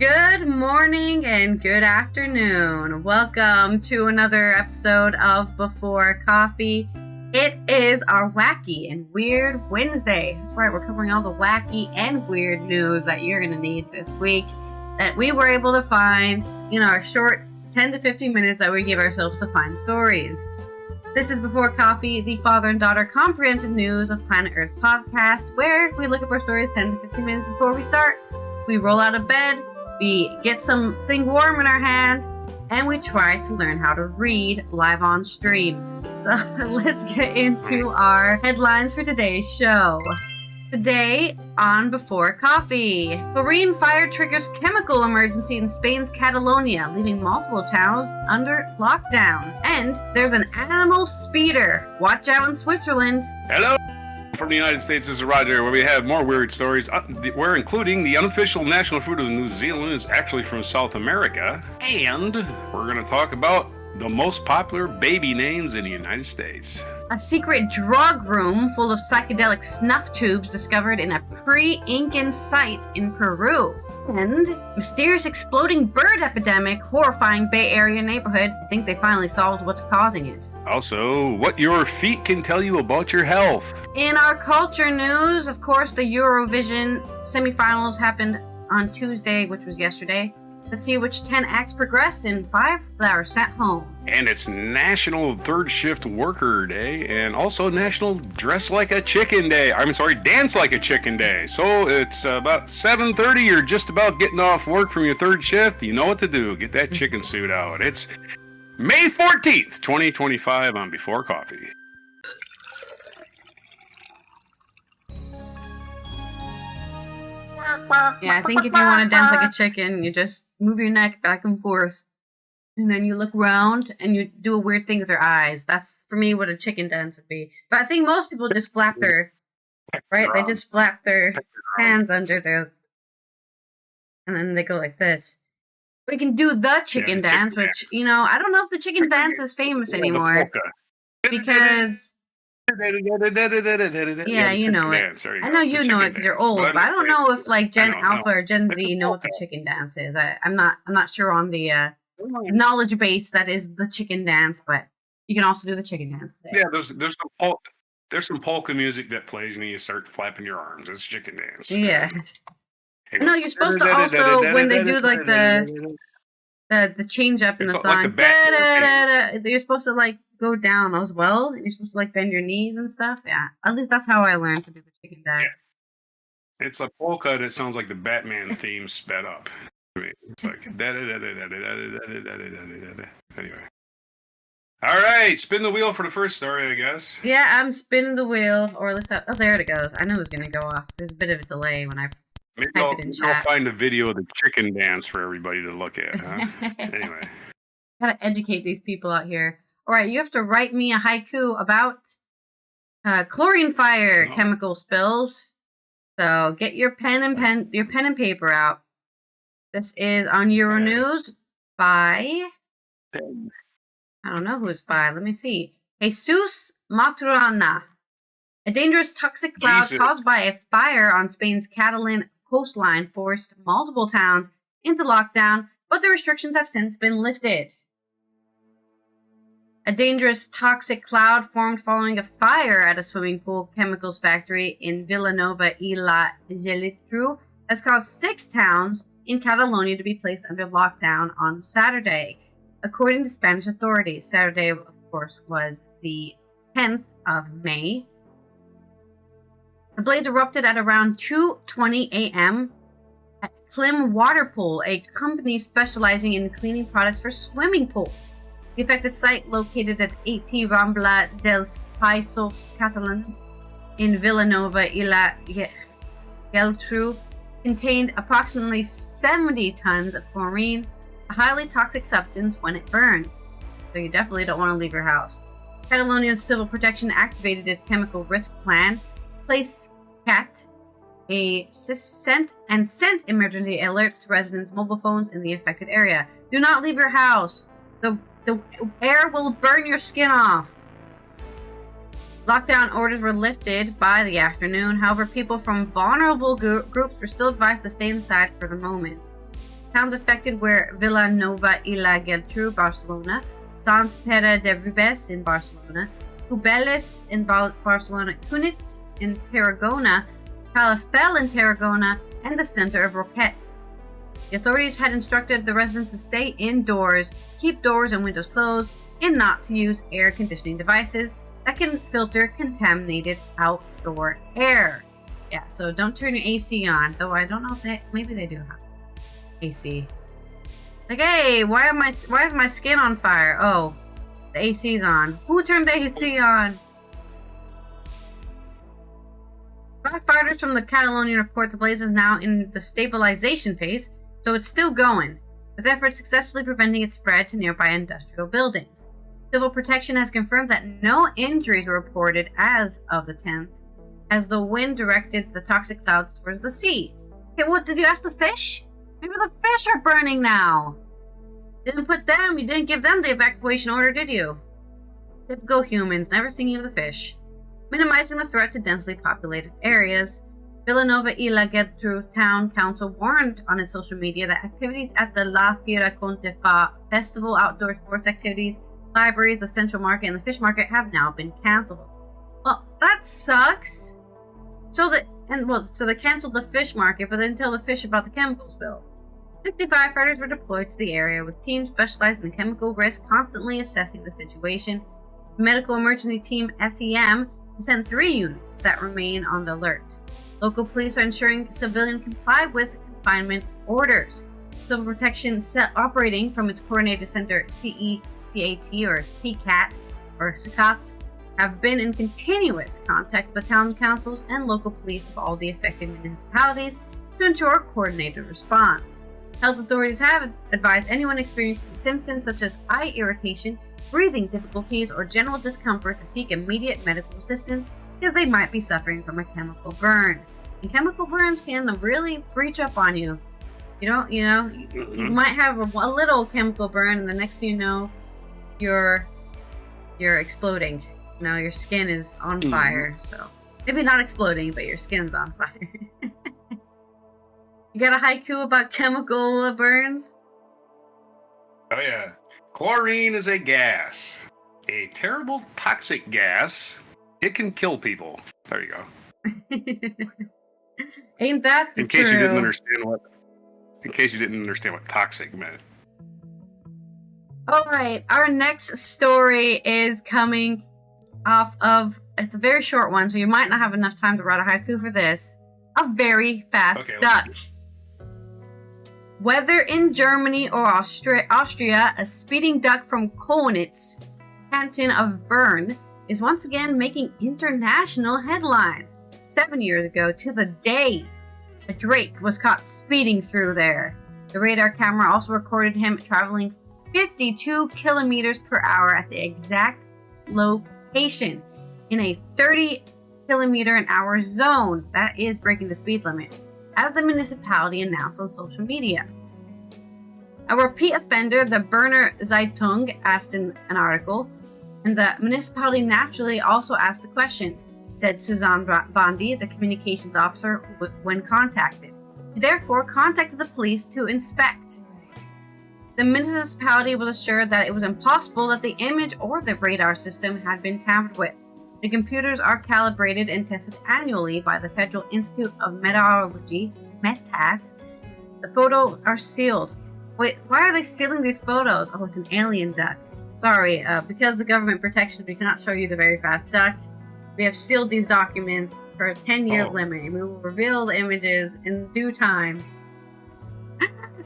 Good morning and good afternoon. Welcome to another episode of Before Coffee. It is our Wacky and Weird Wednesday. That's right, we're covering all the wacky and weird news that you're going to need this week that we were able to find in our short 10 to 15 minutes that we give ourselves to find stories. This is Before Coffee, the father and daughter comprehensive news of Planet Earth podcast, where we look up our stories 10 to 15 minutes before we start. We roll out of bed, we get something warm in our hand, and we try to learn how to read live on stream. So let's get into our headlines for today's show. Today on Before Coffee, chlorine fire triggers chemical emergency in Spain's Catalonia, leaving multiple towns under lockdown. And there's an animal speeder. Watch out in Switzerland. Hello from the United States, this is Roger, where we have more weird stories. We're including the unofficial national food of New Zealand is actually from South America. And we're going to talk about the most popular baby names in the United States. A secret drug room full of psychedelic snuff tubes discovered in a pre-Incan site in Peru. And mysterious exploding bird epidemic horrifying Bay Area neighborhood. I think they finally solved what's causing it. Also, what your feet can tell you about your health. In our culture news, of course, the Eurovision semifinals happened on Tuesday, which was yesterday. Let's see which 10 acts progressed in 5 that are sent home. And it's National Third Shift Worker Day, and also National Dress Like a Chicken Day. Dance Like a Chicken Day. So it's about 7:30, you're just about getting off work from your third shift. You know what to do. Get that chicken suit out. It's May 14th, 2025 on Before Coffee. Yeah, I think if you want to dance like a chicken, you just move your neck back and forth, and then you look around and you do a weird thing with your eyes. That's, for me, what a chicken dance would be. But I think most people just flap their, right? They just flap their hands under their, and then they go like this. We can do the chicken dance, which, you know, I don't know if the chicken dance is famous anymore. Because... yeah, you know it. I know you know it because you're old, but I don't know if like Gen Alpha or Gen Z know what the chicken dance is. I'm not sure on the knowledge base that is the chicken dance, but you can also do the chicken dance today. Yeah, there's some polka music that plays and you start flapping your arms. It's chicken dance. Yeah. No, you're supposed to also, when they do like the change up in the song, you're supposed to like go down as well, and you're supposed to like bend your knees and stuff. Yeah, at least that's how I learned to do the chicken dance. Yeah. It's a polka that sounds like the Batman theme sped up. It's like anyway. All right, spin the wheel for the first story, I guess. Yeah, I'm spinning the wheel, or let's. Oh, there it goes. I knew it was gonna go off. There's a bit of a delay when I maybe I'll find a video of the chicken dance for everybody to look at. Huh? Anyway, gotta educate these people out here. All right, you have to write me a haiku about chlorine fire chemical spills. So get your pen and paper out. This is on Euronews by, I don't know who it's by. Let me see. Jesus Maturana. A dangerous toxic cloud caused by a fire on Spain's Catalan coastline forced multiple towns into lockdown, but the restrictions have since been lifted. A dangerous toxic cloud formed following a fire at a swimming pool chemicals factory in Vilanova y la Geltrú has caused 6 towns in Catalonia to be placed under lockdown on Saturday. According to Spanish authorities, Saturday, of course, was the 10th of May. The blaze erupted at around 2:20 a.m. at Clim Water Pool, a company specializing in cleaning products for swimming pools. The affected site, located at 80 Rambla dels Països Catalans in Vilanova y la Geltrú, contained approximately 70 tons of chlorine, a highly toxic substance when it burns. So you definitely don't want to leave your house. Catalonia's Civil Protection activated its chemical risk plan, placed CAT, sent emergency alerts to residents' mobile phones in the affected area. Do not leave your house. The air will burn your skin off. Lockdown orders were lifted by the afternoon. However, people from vulnerable groups were still advised to stay inside for the moment. Towns affected were Vilanova y la Geltrú, Barcelona, Sant Pere de Ribes in Barcelona, Cubeles in Barcelona, Cunit in Tarragona, Calafell in Tarragona, and the center of Roquette. The authorities had instructed the residents to stay indoors, keep doors and windows closed, and not to use air conditioning devices that can filter contaminated outdoor air. Yeah, so don't turn your AC on, though I don't know if maybe they do have AC. Like, hey, why is my skin on fire? Oh, the AC's on. Who turned the AC on? Firefighters from the Catalonia report the blaze is now in the stabilization phase, so it's still going, with efforts successfully preventing its spread to nearby industrial buildings. Civil Protection has confirmed that no injuries were reported as of the 10th, as the wind directed the toxic clouds towards the sea. Okay, what, did you ask the fish? Maybe the fish are burning now. You didn't give them the evacuation order, did you? Typical humans, never thinking of the fish. Minimizing the threat to densely populated areas, Vilanova y la Geltrú Town Council warned on its social media that activities at the La Fira Conte Fa festival, outdoor sports activities, libraries, the central market, and the fish market have now been cancelled. Well, that sucks. So they canceled the fish market, but they didn't tell the fish about the chemical spill. 60 firefighters were deployed to the area, with teams specialized in chemical risk constantly assessing the situation. The medical emergency team SEM sent 3 units that remain on the alert. Local police are ensuring civilians comply with confinement orders. Civil Protection operating from its coordinated center CECAT or CCAT or SCAT have been in continuous contact with the town councils and local police of all the affected municipalities to ensure a coordinated response. Health authorities have advised anyone experiencing symptoms such as eye irritation, breathing difficulties, or general discomfort to seek immediate medical assistance because they might be suffering from a chemical burn. And chemical burns can really breach up on you. You might have a little chemical burn, and the next thing you know, you're exploding. Your skin is on fire. So maybe not exploding, but your skin's on fire. You got a haiku about chemical burns? Oh yeah. Chlorine is a gas. A terrible toxic gas. It can kill people. There you go. Ain't that the In case true? you didn't understand what toxic meant. All right, our next story is coming off of, it's a very short one, so you might not have enough time to write a haiku for this. A very fast duck. Whether in Germany or Austria, a speeding duck from Konitz, canton of Bern, is once again making international headlines. 7 years ago, to the day, a drake was caught speeding through there. The radar camera also recorded him traveling 52 kilometers per hour at the exact location in a 30 kilometer an hour zone. That is breaking the speed limit, as the municipality announced on social media. A repeat offender, the Berner Zeitung, asked in an article, and the municipality naturally also asked the question, said Suzanne Bondi, the communications officer, when contacted. She therefore contacted the police to inspect. The municipality was assured that it was impossible that the image or the radar system had been tampered with. The computers are calibrated and tested annually by the Federal Institute of Meteorology, METAS. The photos are sealed. Wait, why are they sealing these photos? Oh, it's an alien duck. Sorry, because the government protections, we cannot show you the very fast duck. We have sealed these documents for a 10-year limit, and we will reveal the images in due time.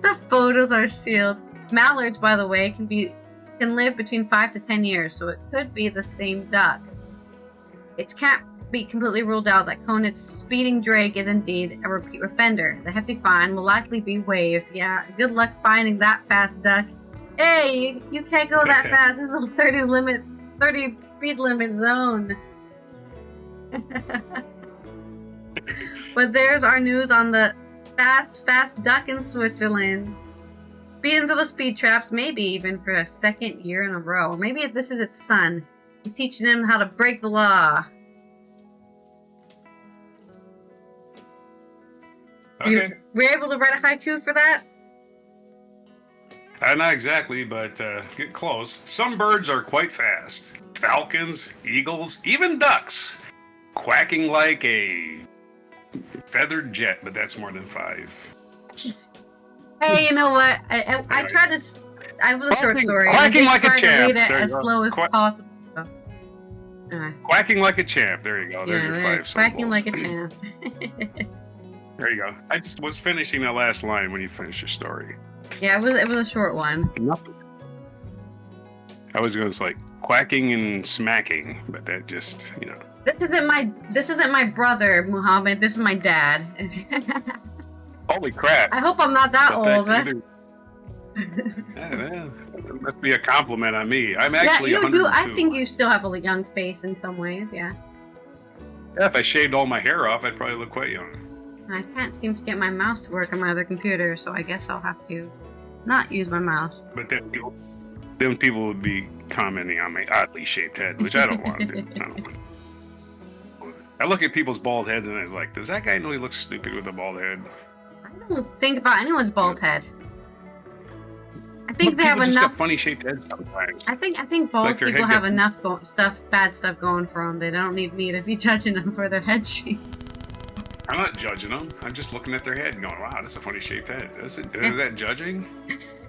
The photos are sealed. Mallards, by the way, can live between 5 to 10 years, so it could be the same duck. It can't be completely ruled out that Konitz's speeding drake is indeed a repeat offender. The hefty fine will likely be waived. Yeah, good luck finding that fast duck. Hey, you can't go that fast. This is a 30 speed limit zone. But there's our news on the fast duck in Switzerland. Speeding through the speed traps, maybe even for a second year in a row. Or maybe if this is its son. He's teaching him how to break the law. Okay. Were you able to write a haiku for that? Not exactly, but get close. Some birds are quite fast. Falcons, eagles, even ducks. Quacking like a feathered jet, but that's more than 5. Hey, you know what? I tried to. I was a short story. Quacking like a tried to champ. read it There you as go. slow as possible. So. Quacking like a champ. There you go. There's your 5 Quacking syllables. like a champ. There you go. I just was finishing that last line when you finished your story. Yeah, it was a short one. Nothing. I was going to like quacking and smacking, but that just, you know. This isn't my brother, Muhammad. This is my dad. Holy crap. I hope I'm not that old. That must be a compliment on me. I'm actually yeah, you do. 102. I think you still have a young face in some ways. Yeah. Yeah, if I shaved all my hair off, I'd probably look quite young. I can't seem to get my mouse to work on my other computer, so I guess I'll have to not use my mouse. But then people would be commenting on my oddly shaped head, which I don't want to. I look at people's bald heads and I was like, does that guy know he looks stupid with a bald head? I don't think about anyone's bald head. I think But they have people just enough. got funny shaped heads sometimes. I think bald Like their people head have gets- enough bad stuff going for them. They don't need me to be judging them for their head shape. I'm not judging them. I'm just looking at their head and going, wow, that's a funny shaped head. Is that judging?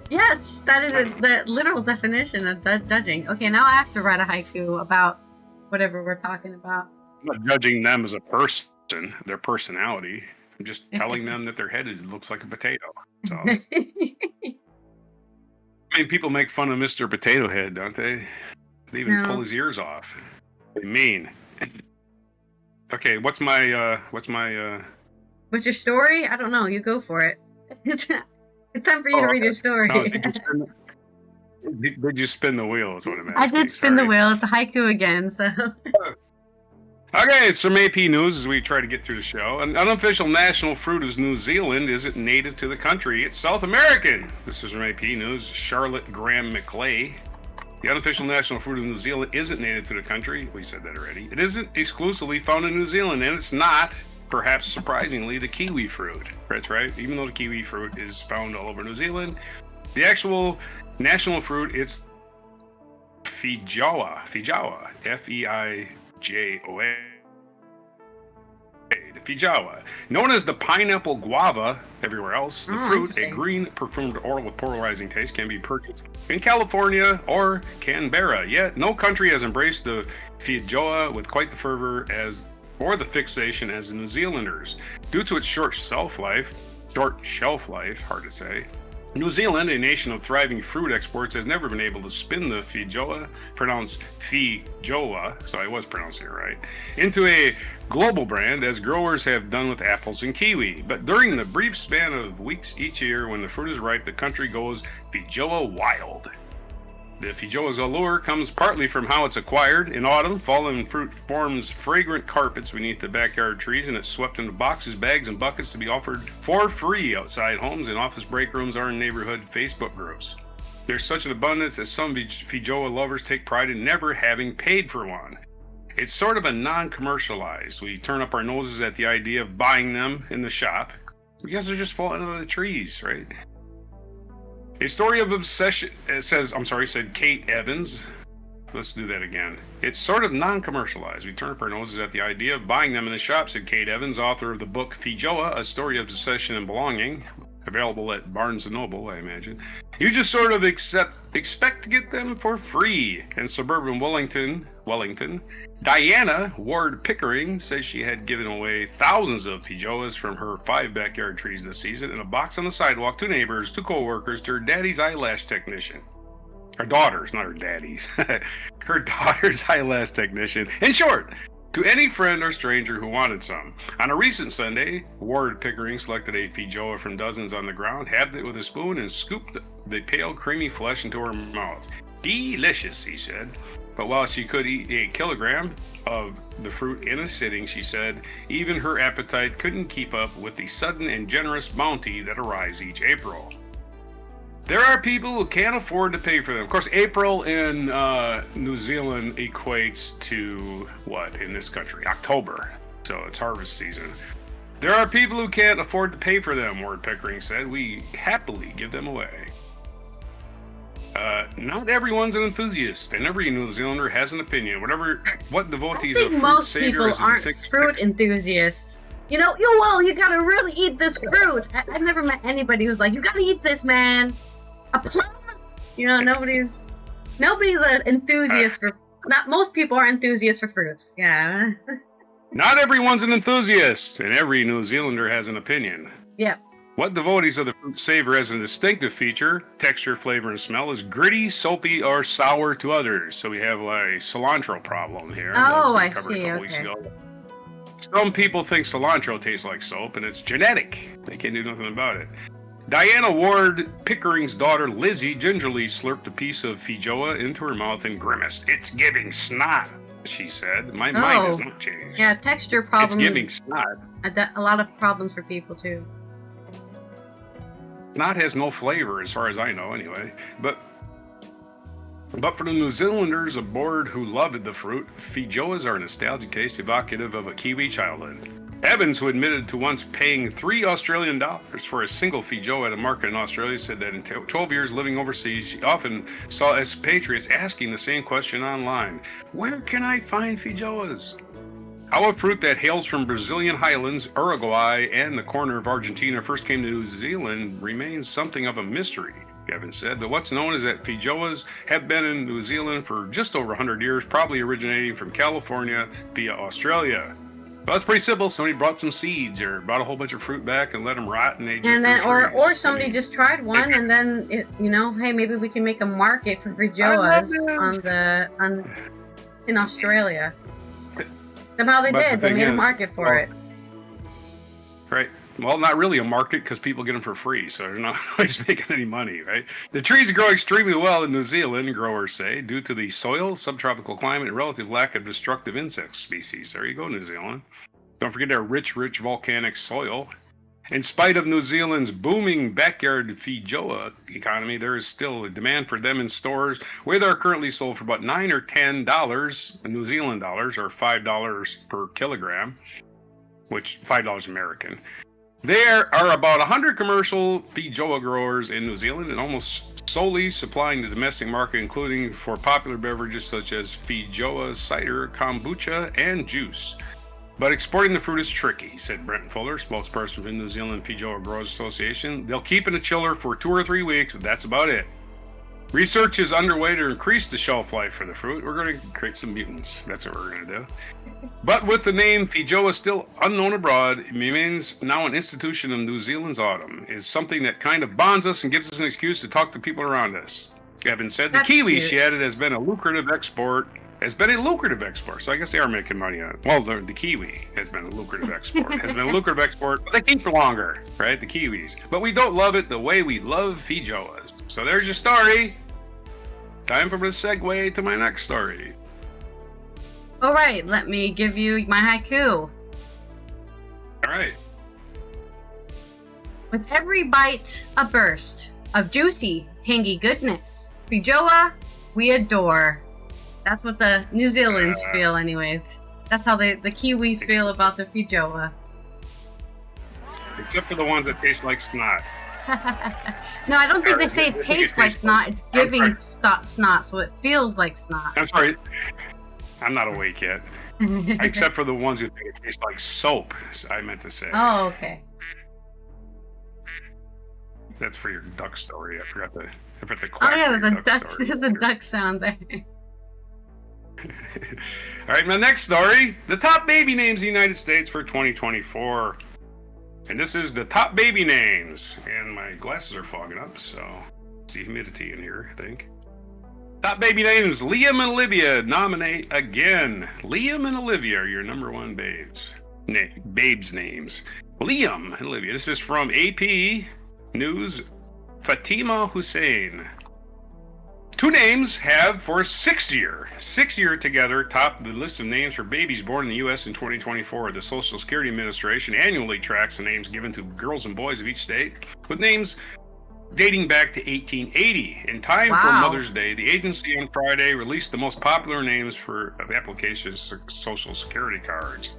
Yes, that is the literal definition of judging. Okay, now I have to write a haiku about whatever we're talking about. I'm not judging them as a person, their personality. I'm just telling them that their head looks like a potato. So, I mean, people make fun of Mr. Potato Head, don't they? They even pull his ears off. They mean. Okay, what's your story? I don't know. You go for it. It's time for you to read your story. No, did you spin the wheel is what I'm asking. I did spin the wheel. It's a haiku again, so. Okay, it's some AP news as we try to get through the show. An unofficial national fruit of New Zealand isn't native to the country. It's South American. This is from AP News. Charlotte Graham McClay. The unofficial national fruit of New Zealand isn't native to the country. We said that already. It isn't exclusively found in New Zealand, and it's not, perhaps surprisingly, the kiwi fruit. That's right. Even though the kiwi fruit is found all over New Zealand, the actual national fruit, it's Feijoa, Feijoa, the Feijoa. Known as the pineapple guava everywhere else, the fruit, a green perfumed oil with polarizing taste, can be purchased in California or Canberra. Yet, no country has embraced the Feijoa with quite the fervor or the fixation as the New Zealanders. Due to its short shelf life, hard to say, New Zealand, a nation of thriving fruit exports, has never been able to spin the Feijoa, pronounced Feijoa, so I was pronouncing it right, into a global brand as growers have done with apples and kiwi. But during the brief span of weeks each year when the fruit is ripe, the country goes Feijoa wild. The Feijoa's allure comes partly from how it's acquired. In autumn, fallen fruit forms fragrant carpets beneath the backyard trees, and it's swept into boxes, bags, and buckets to be offered for free outside homes, and office break rooms, or in neighborhood Facebook groups. There's such an abundance that some Feijoa lovers take pride in never having paid for one. It's sort of a non-commercialized. We turn up our noses at the idea of buying them in the shop because they're just falling out of the trees, right? A story of obsession, said Kate Evans. Let's do that again. It's sort of non-commercialized. We turn up our noses at the idea of buying them in the shop, said Kate Evans, author of the book Feijoa, A Story of Obsession and Belonging, available at Barnes & Noble, I imagine. You just sort of expect to get them for free. In suburban Wellington, Diana Ward Pickering says she had given away thousands of Feijoas from her 5 backyard trees this season in a box on the sidewalk to neighbors, to co-workers, to her daddy's eyelash technician. Her daughters, not her daddy's. Her daughter's eyelash technician. In short, to any friend or stranger who wanted some. On a recent Sunday, Ward Pickering selected a Feijoa from dozens on the ground, halved it with a spoon, and scooped the pale, creamy flesh into her mouth. Delicious, he said. But while she could eat a kilogram of the fruit in a sitting, she said, even her appetite couldn't keep up with the sudden and generous bounty that arrives each April. There are people who can't afford to pay for them. Of course, April in New Zealand equates to what in this country? October. So it's harvest season. There are people who can't afford to pay for them, Ward Pickering said. We happily give them away. Not everyone's an enthusiast, and every New Zealander has an opinion. What devotees I of think fruit most savior people aren't fruit enthusiasts. You gotta really eat this fruit. I've never met anybody who's like, you gotta eat this, man. A plum? Nobody's an enthusiast for. Not most people are enthusiasts for fruits. Yeah. Not everyone's an enthusiast, and every New Zealander has an opinion. Yeah. What devotees of the fruit savor has a distinctive feature, texture, flavor, and smell is gritty, soapy, or sour to others. So we have a cilantro problem here. Oh, I covered see. a couple weeks ago. Some people think cilantro tastes like soap, and it's genetic. They can't do nothing about it. Diana Ward Pickering's daughter Lizzie gingerly slurped a piece of feijoa into her mouth and grimaced. "It's giving snot," she said. My mind has not changed. Yeah, texture problems. It's giving snot. A lot of problems for people, too. Snot has no flavor, as far as I know, anyway. But for the New Zealanders aboard who loved the fruit, feijoas are a nostalgic taste evocative of a Kiwi childhood. Evans, who admitted to once paying $3 Australian for a single feijoa at a market in Australia, said that in 12 years living overseas, she often saw expatriates asking the same question online. Where can I find feijoas? How a fruit that hails from Brazilian highlands, Uruguay, and the corner of Argentina first came to New Zealand remains something of a mystery, Evans said. But what's known is that feijoas have been in New Zealand for just over 100 years, probably originating from California via Australia. Well, it's pretty simple. Somebody brought some seeds or brought a whole bunch of fruit back and let them rot, and they just or somebody just tried one, and then hey, maybe we can make a market for feijoas in Australia. Somehow they did. They made a market for it. Right. Well, not really a market because people get them for free, so they're not always making any money, right? The trees grow extremely well in New Zealand, growers say, due to the soil, subtropical climate, and relative lack of destructive insect species. There you go, New Zealand. Don't forget their rich volcanic soil. In spite of New Zealand's booming backyard feijoa economy, there is still a demand for them in stores where they are currently sold for about $9 or $10 New Zealand dollars, or $5 per kilogram, which $5 American. There are about 100 commercial feijoa growers in New Zealand and almost solely supplying the domestic market, including for popular beverages such as feijoa, cider, kombucha, and juice. But exporting the fruit is tricky, said Brent Fuller, spokesperson for the New Zealand Feijoa Growers Association. They'll keep in a chiller for 2 or 3 weeks, but that's about it. Research is underway to increase the shelf life for the fruit. We're going to create some mutants. That's what we're going to do. But with the name feijoa still unknown abroad, it remains now an institution of New Zealand's autumn. It's something that kind of bonds us and gives us an excuse to talk to people around us. Evans said. The kiwi, she added, has been a lucrative export. So I guess they are making money on it. Well, the kiwi has been a lucrative export. But they keep for longer, right? The kiwis. But we don't love it the way we love feijoas. So there's your story. Time for me to segue to my next story. All right, let me give you my haiku. All right. With every bite, a burst of juicy, tangy goodness. Feijoa, we adore. That's what the New Zealanders feel, anyways. That's how the Kiwis feel about the feijoa. Except for the ones that taste like snot. No, I don't think they say it tastes like snot. It's giving snot, so it feels like snot. I'm sorry. I'm not awake yet. Except for the ones who think it tastes like soap, I meant to say. Oh, okay. That's for your duck story. I forgot the quack. Oh, yeah, there's a duck sound there. All right, my next story. The top baby names in the United States for 2024. And this is the top baby names. And my glasses are fogging up, so it's the humidity in here, I think. Top baby names. Liam and Olivia nominate again. Liam and Olivia are your number one babes names. Liam and Olivia. This is from AP News. Fatima Hussein. 2 names have for 6th year together topped the list of names for babies born in the U.S. in 2024. The Social Security Administration annually tracks the names given to girls and boys of each state, with names dating back to 1880. In time for Mother's Day, the agency on Friday released the most popular names of applications for Social Security cards.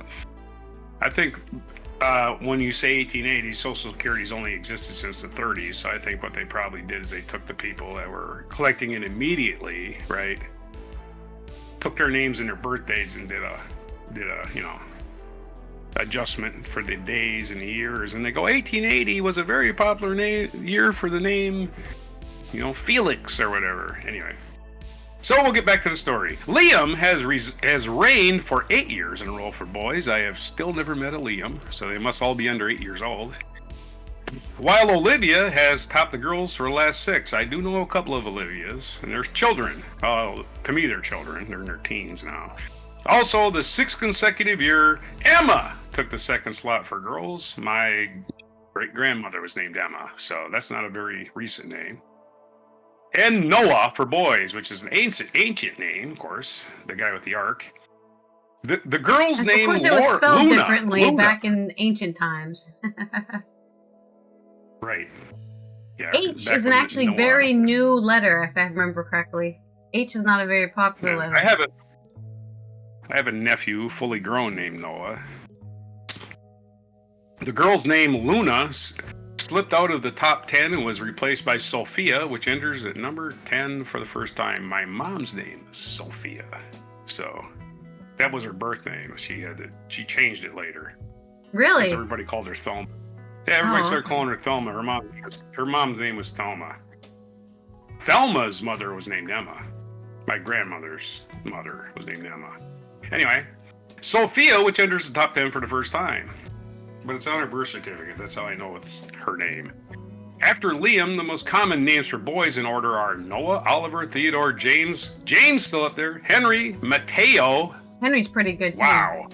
I think When you say 1880, Social Security's only existed since the 30s. So I think what they probably did is they took the people that were collecting it immediately, right? Took their names and their birthdays and did a adjustment for the days and the years. And they go, 1880 was a very popular year for the name, Felix or whatever. Anyway. So we'll get back to the story. Liam has reigned for 8 years in a row for boys. I have still never met a Liam, so they must all be under 8 years old. While Olivia has topped the girls for the last 6. I do know a couple of Olivias, and there's children. To me, they're children. They're in their teens now. Also, the 6th consecutive year, Emma took the 2nd slot for girls. My great-grandmother was named Emma, so that's not a very recent name. And Noah for boys, which is an ancient name, of course, the guy with the ark. The girl's name, of course, it was spelled Luna. differently back in ancient times. Right. Yeah. H is an actually very new letter, if I remember correctly. H is not a very popular letter. I have a nephew, fully grown, named Noah. The girl's name, Luna, slipped out of the top 10 and was replaced by Sophia, which enters at number 10 for the first time. My mom's name is Sophia, so that was her birth name. She changed it later. Really? Everybody called her Thelma. Yeah, everybody started calling her Thelma. Her mom's name was Thelma. Thelma's mother was named Emma. My grandmother's mother was named Emma. Anyway, Sophia, which enters the top 10 for the first time. But it's on her birth certificate. That's how I know it's her name. After Liam, the most common names for boys in order are Noah, Oliver, Theodore, James. James still up there. Henry, Mateo. Henry's pretty good too. Wow.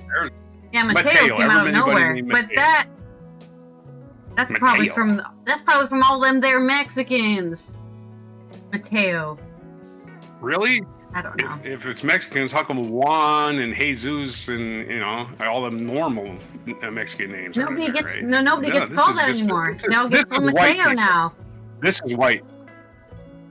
Yeah, Mateo came out of nowhere. But that's Mateo. probably from all them there Mexicans. Mateo. Really? I don't know. If it's Mexicans, how come Juan and Jesus and all them normal Mexican names? Nobody gets right? nobody gets called that anymore. Now gets called Mateo now. This is white.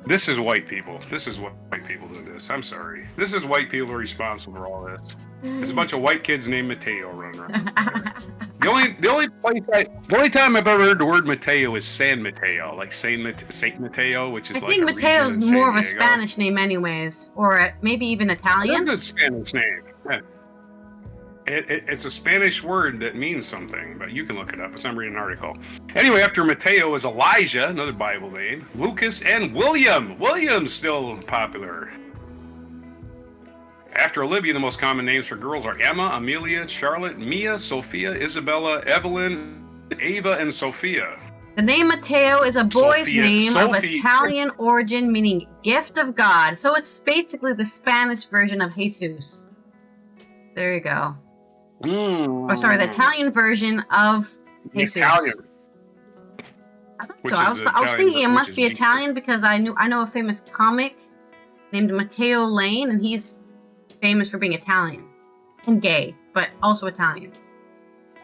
This is white people. This is what white people do this. I'm sorry. This is white people are responsible for all this. There's a bunch of white kids named Mateo running around. The only time I've ever heard the word Mateo is San Mateo, like Saint Mateo, which is I think Mateo's more of a Spanish name, anyways, or maybe even Italian. It's a Spanish name. Yeah. It's a Spanish word that means something, but you can look it up. I'm reading an article. Anyway, after Mateo is Elijah, another Bible name, Lucas, and William. William's still popular. After Olivia, the most common names for girls are Emma, Amelia, Charlotte, Mia, Sophia, Isabella, Evelyn, Ava, and Sophia. The name Mateo is a boy's name of Italian origin, meaning gift of God. So it's basically the Spanish version of Jesus. There you go. Or sorry, the Italian version of Jesus. Italian. I think so. I was thinking it must be Italian because I know a famous comic named Matteo Lane, and he's famous for being Italian and gay, but also Italian.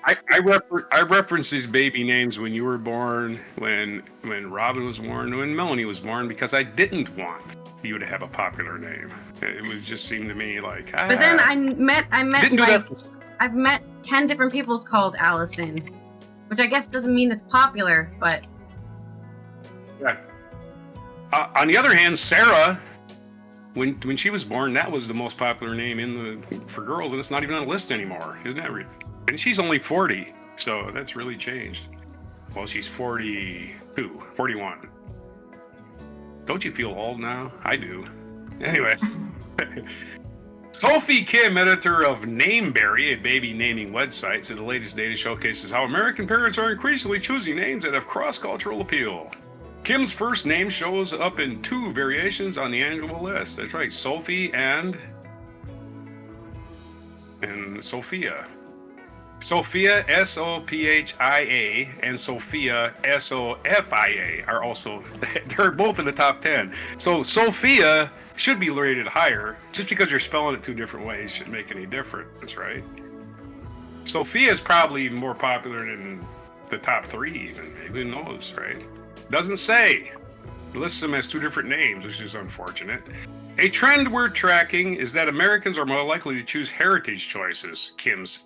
I reference these baby names when you were born, when Robin was born, when Melanie was born, because I didn't want you to have a popular name. It was just seemed to me like. But then I've met 10 different people called Allison, which I guess doesn't mean it's popular, but. Yeah. On the other hand, Sarah. When she was born, that was the most popular name for girls, and it's not even on a list anymore, isn't that right? And she's only 40, so that's really changed. Well, she's 42, 41. Don't you feel old now? I do. Anyway. Sophie Kim, editor of Nameberry, a baby naming website, said the latest data showcases how American parents are increasingly choosing names that have cross-cultural appeal. Kim's first name shows up in 2 variations on the annual list. That's right, Sophie and Sophia. Sophia, S-O-P-H-I-A, and Sophia, S-O-F-I-A, are also, they're both in the top 10. So Sophia should be rated higher. Just because you're spelling it 2 different ways shouldn't make any difference, right? Sophia is probably more popular than the top 3 even. Who knows, right? Doesn't say. It lists them as 2 different names, which is unfortunate. A trend we're tracking is that Americans are more likely to choose heritage choices, Kim's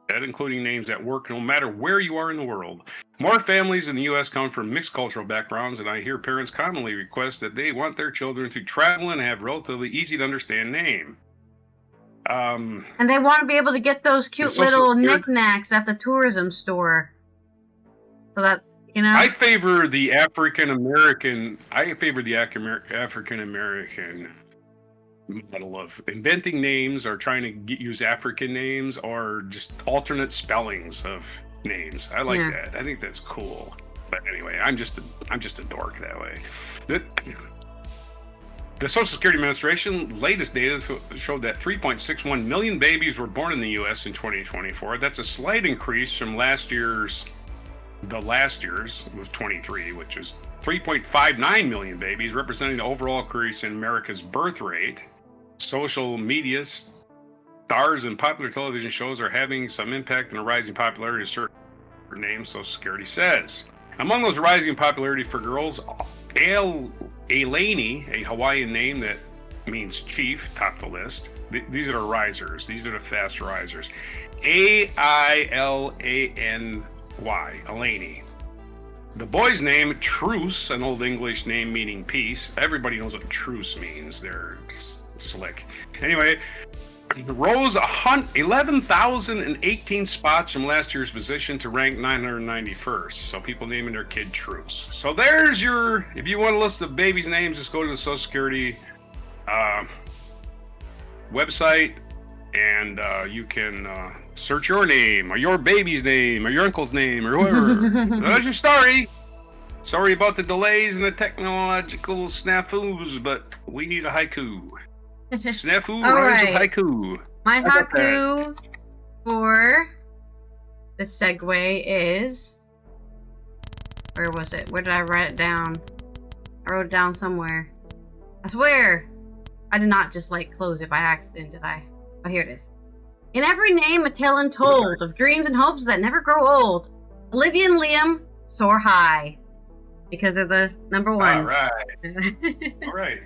that including names that work no matter where you are in the world. More families in the U.S. come from mixed cultural backgrounds, and I hear parents commonly request that they want their children to travel and have relatively easy to understand name. And they want to be able to get those cute little knickknacks at the tourism store. So that, you know. I favor the African American model of inventing names or trying to use African names or just alternate spellings of names. I like that. I think that's cool. But anyway, I'm just a dork that way. The Social Security Administration latest data showed that 3.61 million babies were born in the U.S. in 2024. That's a slight increase from last year's was 23, which is 3.59 million babies, representing the overall increase in America's birth rate. Social media stars and popular television shows are having some impact on the rising popularity of certain names, Social Security says. Among those rising popularity for girls, Ailani, a Hawaiian name that means chief, topped the list. These are risers. These are the fast risers. Ailany, Ailani. The boy's name, Truce, an Old English name meaning peace. Everybody knows what truce means. They're slick. Anyway, rose 11,018 spots from last year's position to rank 991st. So people naming their kid Truce. So there's your, if you want a list of babies' names, just go to the Social Security website and you can search your name or your baby's name or your uncle's name or whoever. That's your story. Sorry about the delays and the technological snafus, but we need a haiku. Snafu rhymes with haiku. My haiku for the segue is... Where was it? Where did I write it down? I wrote it down somewhere. I swear! I did not just, close it by accident, did I? Oh, here it is. In every name, a tale untold of dreams and hopes that never grow old. Olivia and Liam soar high. Because they're the number ones. All right.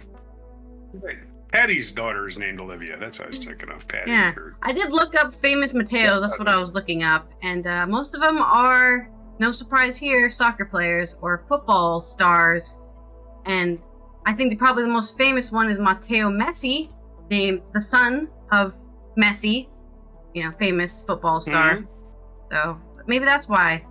Patty's daughter is named Olivia. That's what I was checking off. Patty. Yeah. I did look up famous Mateos. That's what I was looking up. And most of them are, no surprise here, soccer players or football stars. And I think probably the most famous one is Matteo Messi, named the son of Messi, famous football star. Mm-hmm. So maybe that's why.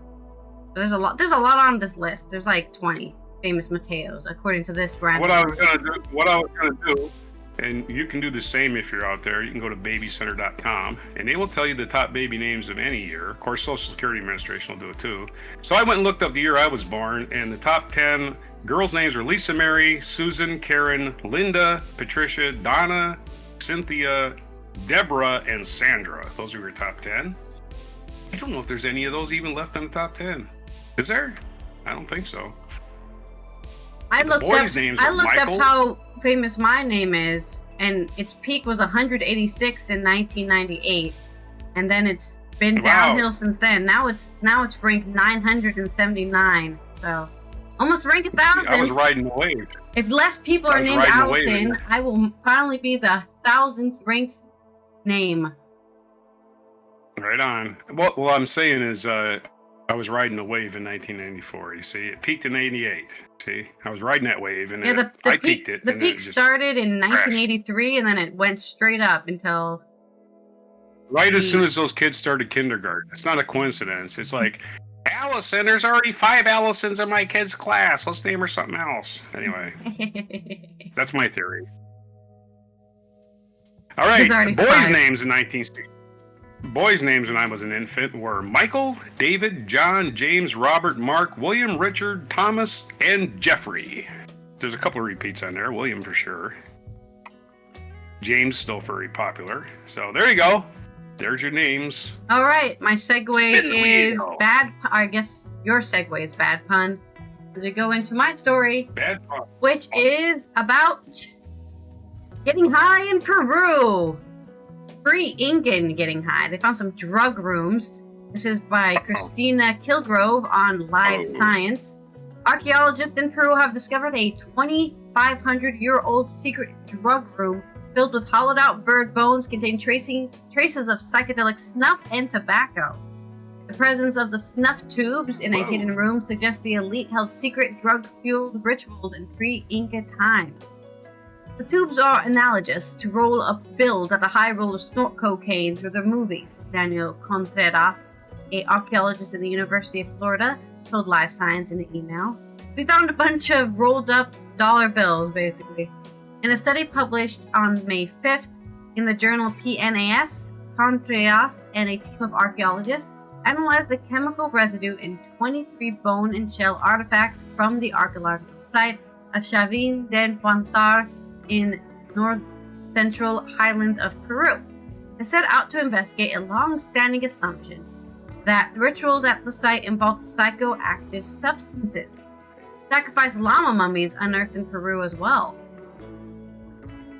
There's a lot on this list. There's 20 famous Mateos according to this brand. What I was gonna do, and you can do the same if you're out there. You can go to babycenter.com, and they will tell you the top baby names of any year. Of course, Social Security Administration will do it too. So I went and looked up the year I was born, and the top 10 girls' names are Lisa Mary, Susan, Karen, Linda, Patricia, Donna, Cynthia, Deborah, and Sandra. Those are your top 10. I don't know if there's any of those even left in the top 10. Is there? I don't think so. I looked up how famous my name is, and its peak was 186 in 1998, and then it's been downhill since then. Now it's ranked 979, so almost ranked 1,000. I was riding the wave. If less people are named Allison, I will finally be the 1,000th ranked name. Right on. What I'm saying is, I was riding the wave in 1994. You see, it peaked in '88. See, I was riding that wave, and I peaked it. The peak started in 1983, and then it went straight up until as soon as those kids started kindergarten. It's not a coincidence. It's like, Allison, there's already 5 Allisons in my kid's class. Let's name her something else. Anyway, that's my theory. All right, boys' names in 1960. Boys' names when I was an infant were Michael, David, John, James, Robert, Mark, William, Richard, Thomas, and Jeffrey. There's a couple of repeats on there. William for sure. James still very popular. So there you go. There's your names. All right. My segue is bad. I guess your segue is bad pun. To go into my story. Bad pun. Which is about getting high in Peru. Pre-Incan getting high. They found some drug rooms. This is by Christina Kilgrove on Live Science. Archaeologists in Peru have discovered a 2,500-year-old secret drug room filled with hollowed-out bird bones contained traces of psychedelic snuff and tobacco. The presence of the snuff tubes in a hidden room suggests the elite held secret drug-fueled rituals in pre-Inca times. The tubes are analogous to roll-up bills that the high rollers snort cocaine through their movies. Daniel Contreras, an archaeologist in the University of Florida, told Live Science in an email. We found a bunch of rolled-up dollar bills, basically. In a study published on May 5th in the journal PNAS, Contreras and a team of archaeologists analyzed the chemical residue in 23 bone and shell artifacts from the archaeological site of Chavin del Huantar in north-central highlands of Peru. They set out to investigate a long-standing assumption that the rituals at the site involved psychoactive substances. Sacrificed llama mummies unearthed in Peru as well.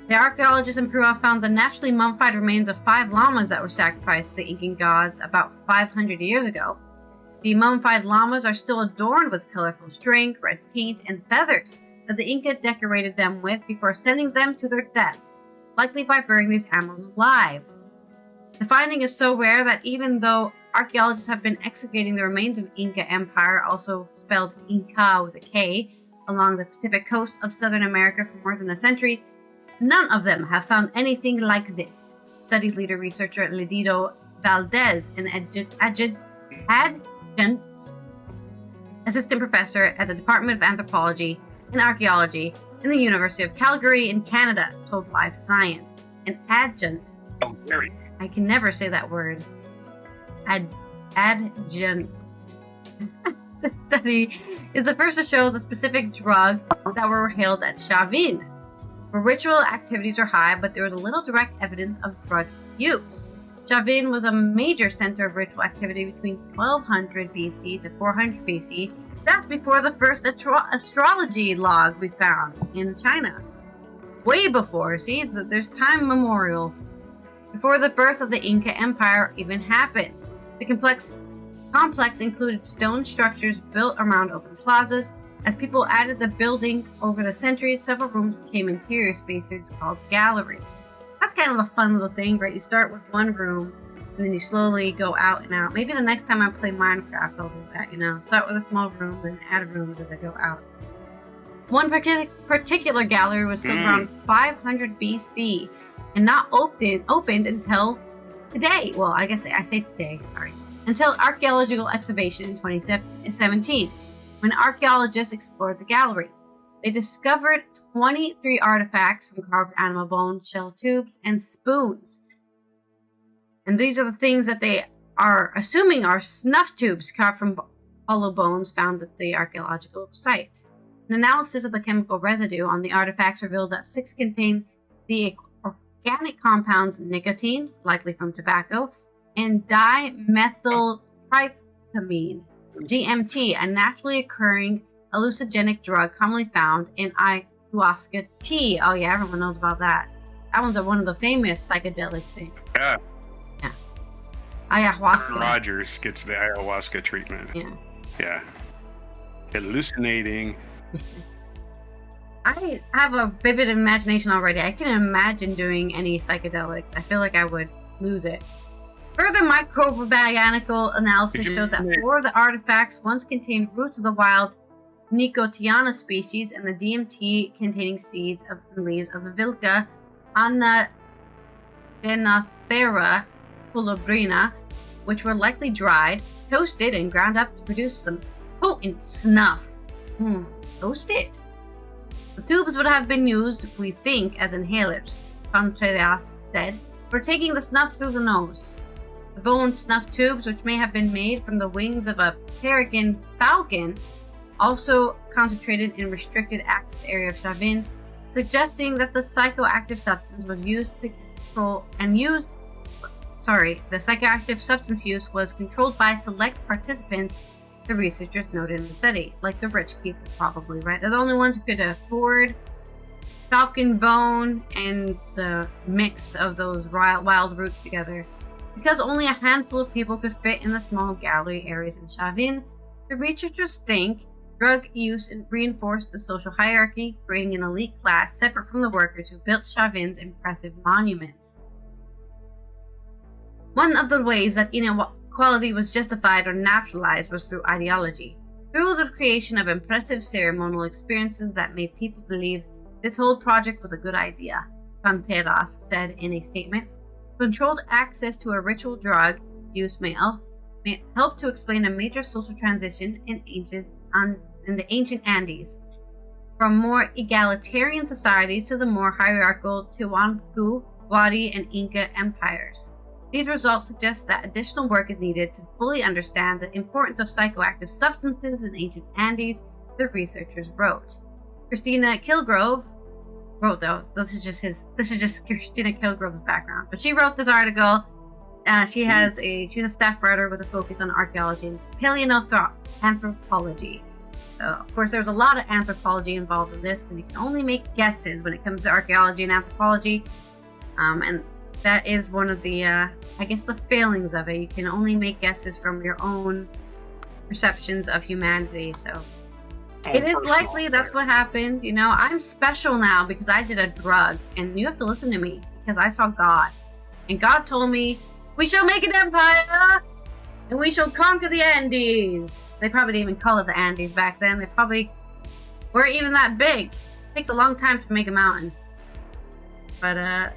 The archaeologists in Peru have found the naturally mummified remains of 5 llamas that were sacrificed to the Incan gods about 500 years ago. The mummified llamas are still adorned with colorful string, red paint, and feathers that the Inca decorated them with before sending them to their death, likely by burning these animals alive. The finding is so rare that even though archaeologists have been excavating the remains of Inca Empire, also spelled Inca with a K, along the Pacific coast of Southern America for more than a century, none of them have found anything like this. Study leader researcher Lidido Valdez, an adjunct assistant professor at the Department of Anthropology and Archaeology in the University of Calgary in Canada, told Live Science. An adjunct. I can never say that word. Adjunct. The study is the first to show the specific drug that were held at Chavin, where ritual activities are high, but there was little direct evidence of drug use. Chavin was a major center of ritual activity between 1200 BC to 400 BC. That's before the first astrology log we found in China. Way before, see, there's time memorial. Before the birth of the Inca Empire even happened. The complex included stone structures built around open plazas. As people added the building over the centuries, several rooms became interior spaces called galleries. That's kind of a fun little thing, right? You start with one room, and then you slowly go out and out. Maybe the next time I play Minecraft, I'll do that, Start with a small room, then add rooms as I go out. One particular gallery was built around 500 BC, and not opened until today. Well, I guess I say today, sorry. Until archaeological excavation in 2017. When archaeologists explored the gallery, they discovered 23 artifacts from carved animal bones, shell tubes, and spoons. And these are the things that they are assuming are snuff tubes carved from hollow bones found at the archaeological site. An analysis of the chemical residue on the artifacts revealed that 6 contain the organic compounds nicotine, likely from tobacco, and dimethyltryptamine, DMT, a naturally occurring hallucinogenic drug commonly found in ayahuasca tea. Oh yeah, everyone knows about that. That one's one of the famous psychedelic things. Yeah. Ayahuasca. Rogers gets the ayahuasca treatment. Yeah. Hallucinating. I have a vivid imagination already. I can imagine doing any psychedelics. I feel like I would lose it. Further microbiological analysis showed that 4 of the artifacts once contained roots of the wild Nicotiana species and the DMT containing seeds and leaves of the Vilca Anadenanthera colubrina, which were likely dried, toasted, and ground up to produce some potent snuff. Toasted? The tubes would have been used, we think, as inhalers, Contreras said, for taking the snuff through the nose. The bone snuff tubes, which may have been made from the wings of a peregrine falcon, also concentrated in restricted access area of Chavin, suggesting that the psychoactive substance was used to control the psychoactive substance use was controlled by select participants, the researchers noted in the study, like the rich people probably, right? They're the only ones who could afford falcon bone and the mix of those wild roots together. Because only a handful of people could fit in the small gallery areas in Chavin, the researchers think Drug use reinforced the social hierarchy, creating an elite class separate from the workers who built Chauvin's impressive monuments. One of the ways that inequality was justified or naturalized was through ideology, through the creation of impressive ceremonial experiences that made people believe this whole project was a good idea, Contreras said in a statement. Controlled access to a ritual drug use may help to explain a major social transition in the ancient Andes, from more egalitarian societies to the more hierarchical Tiwanaku, Wadi, and Inca empires. These results suggest that additional work is needed to fully understand the importance of psychoactive substances in ancient Andes, the researchers wrote. Christina Kilgrove wrote, though, this is just Christina Kilgrove's background, but she wrote this article. She's a staff writer with a focus on archaeology and paleoanthropology. Of course, there's a lot of anthropology involved in this because you can only make guesses when it comes to archaeology and anthropology, and that is one of the, the failings of it. You can only make guesses from your own perceptions of humanity, so it is likely that's what happened. I'm special now because I did a drug, and you have to listen to me because I saw God, and God told me, we shall make an empire, and we shall conquer the Andes. They probably didn't even call it the Andes back then. They probably weren't even that big. It takes a long time to make a mountain. But,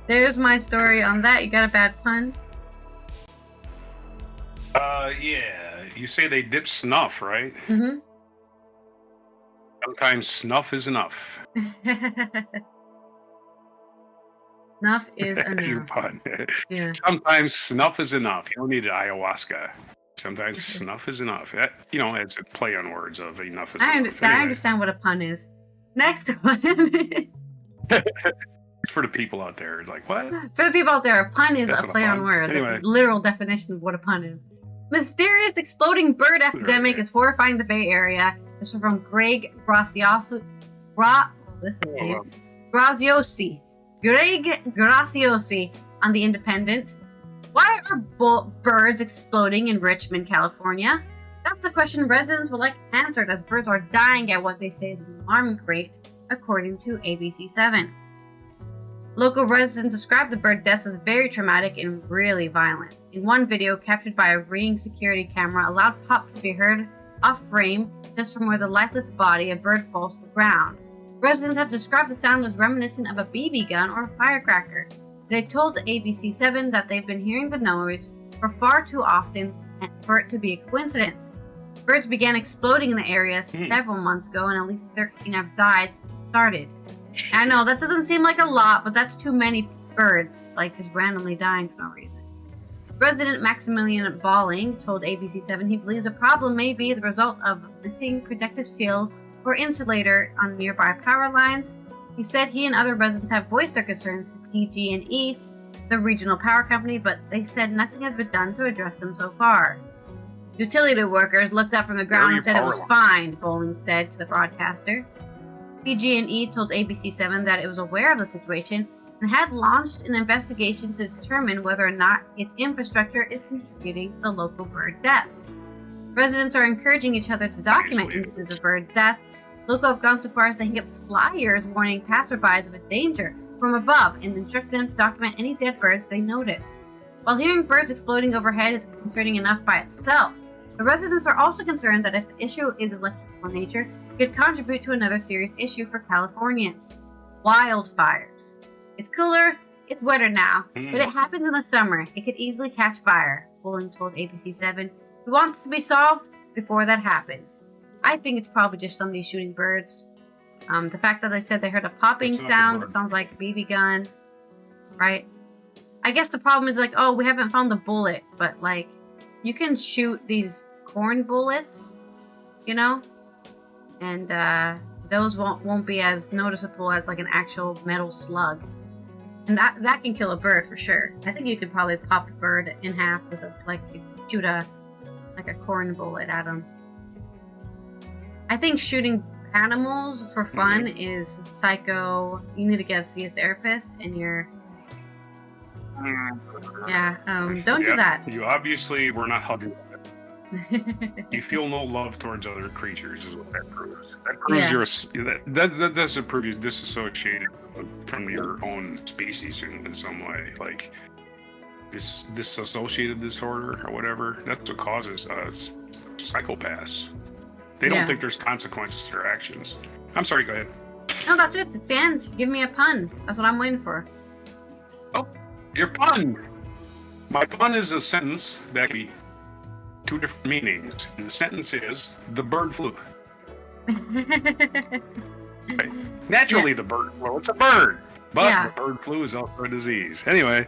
there's my story on that. You got a bad pun? Yeah. You say they dip snuff, right? Mm-hmm. Sometimes snuff is enough. Snuff is enough. Your pun. Yeah. Sometimes snuff is enough. You don't need ayahuasca. Sometimes snuff is enough. It's a play on words of enough is enough. I understand what a pun is. Next one. For the people out there, it's like, what? For the people out there, a pun is That's a play on words. Anyway. A literal definition of what a pun is. Mysterious exploding bird epidemic is horrifying the Bay Area. This is from Greg Graziosi. Greg Graziosi on The Independent. Why are birds exploding in Richmond, California? That's a question residents would like answered, as birds are dying at what they say is an alarming rate, according to ABC7. Local residents describe the bird deaths as very traumatic and really violent. In one video captured by a ring security camera, a loud pop can be heard off frame just from where the lifeless body of a bird falls to the ground. Residents have described the sound as reminiscent of a BB gun or a firecracker. They told the ABC7 that they've been hearing the noise for far too often for it to be a coincidence. Birds began exploding in the area several months ago, and at least 13 have died. I know, that doesn't seem like a lot, but that's too many birds, just randomly dying for no reason. Resident Maximilian Balling told ABC7 he believes the problem may be the result of missing protective seal or insulator on nearby power lines. He said he and other residents have voiced their concerns to PG&E, the regional power company, but they said nothing has been done to address them so far. Utility workers looked up from the ground and said it was fine, Bowling said to the broadcaster. PG&E told ABC7 that it was aware of the situation and had launched an investigation to determine whether or not its infrastructure is contributing to the local bird deaths. Residents are encouraging each other to document instances of bird deaths. Local have gone so far as to hang up flyers warning passerbys of a danger from above and instruct them to document any dead birds they notice. While hearing birds exploding overhead is concerning enough by itself, the residents are also concerned that if the issue is electrical in nature, it could contribute to another serious issue for Californians: wildfires. It's cooler, it's wetter now, but it happens in the summer. It could easily catch fire, Bowling told ABC7. We want this to be solved before that happens. I think it's probably just somebody shooting birds. The fact that they said they heard a popping sound that sounds like a BB gun, right? I guess the problem is we haven't found the bullet, but you can shoot these corn bullets, and those won't be as noticeable as an actual metal slug, and that can kill a bird for sure. I think you could probably pop a bird in half with shoot a corn bullet at them. I think shooting animals for fun is psycho. You need to go see a therapist, and don't do that. You obviously were not hugging. You feel no love towards other creatures, is what that proves. That proves Yeah. that doesn't prove you're disassociated from your own species in some way. Like this dissociative disorder or whatever. That's what causes psychopaths. They don't Yeah. think there's consequences to their actions. I'm sorry. Go ahead. No, that's it. It's the end. Give me a pun. That's what I'm waiting for. Oh, your pun. My pun is a sentence that can be two different meanings. And the sentence is the bird flu. Right. Naturally, the bird flu. It's a bird, but the bird flu is also a disease. Anyway,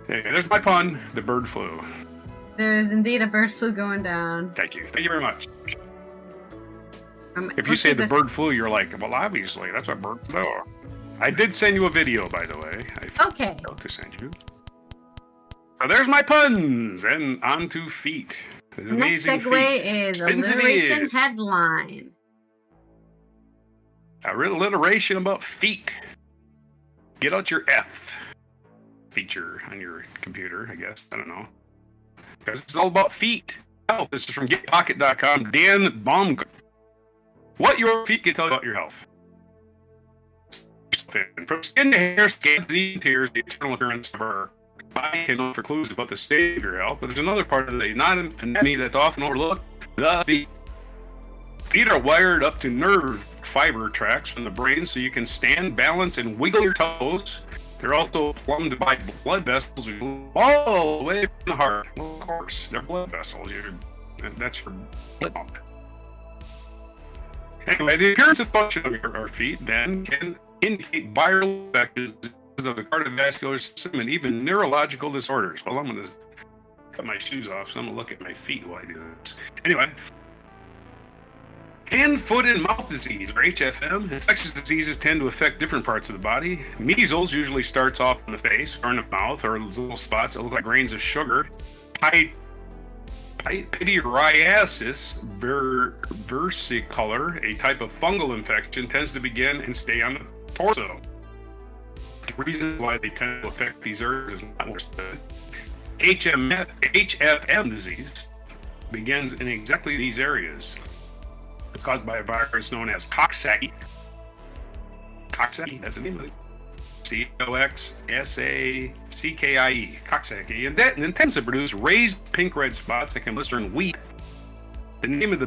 there's my pun. The bird flu. There is indeed a bird flu going down. Thank you. Thank you very much. If you say the bird flu, you're like, well, obviously, that's a bird flu. I did send you a video, by the way. Okay. I to send you. So there's my puns, and on to feet. The next segue is alliteration headline. Alliteration about feet. Get out your F feature on your computer, I guess. I don't know. Because it's all about feet. Health. This is from GetPocket.com. Dan Baumgartner. What your feet can tell you about your health. From skin to hair, skin to tears, the internal appearance of our body can offer clues about the state of your health. But there's another part of the anatomy that's often overlooked. The feet. Feet are wired up to nerve fiber tracts from the brain so you can stand, balance, and wiggle your toes. They're also plumbed by blood vessels all the way from the heart. Well, of course, they're blood vessels. That's your blood pump. Anyway, the appearance and function of our feet then can indicate viral infections of the cardiovascular system and even neurological disorders. Well, I'm going to cut my shoes off, so I'm going to look at my feet while I do this. Anyway, hand, foot, and mouth disease, or HFM. Infectious diseases tend to affect different parts of the body. Measles usually starts off in the face or in the mouth, or little spots that look like grains of sugar. Pityriasis versicolor, a type of fungal infection, tends to begin and stay on the torso. The reason why they tend to affect these areas is not understood. HFM disease begins in exactly these areas. It's caused by a virus known as Coxsackie. Coxsackie, that's the name of it. Coxsackie, Coxsackie, and that tends to produce raised pink-red spots that can blister and weep. The name is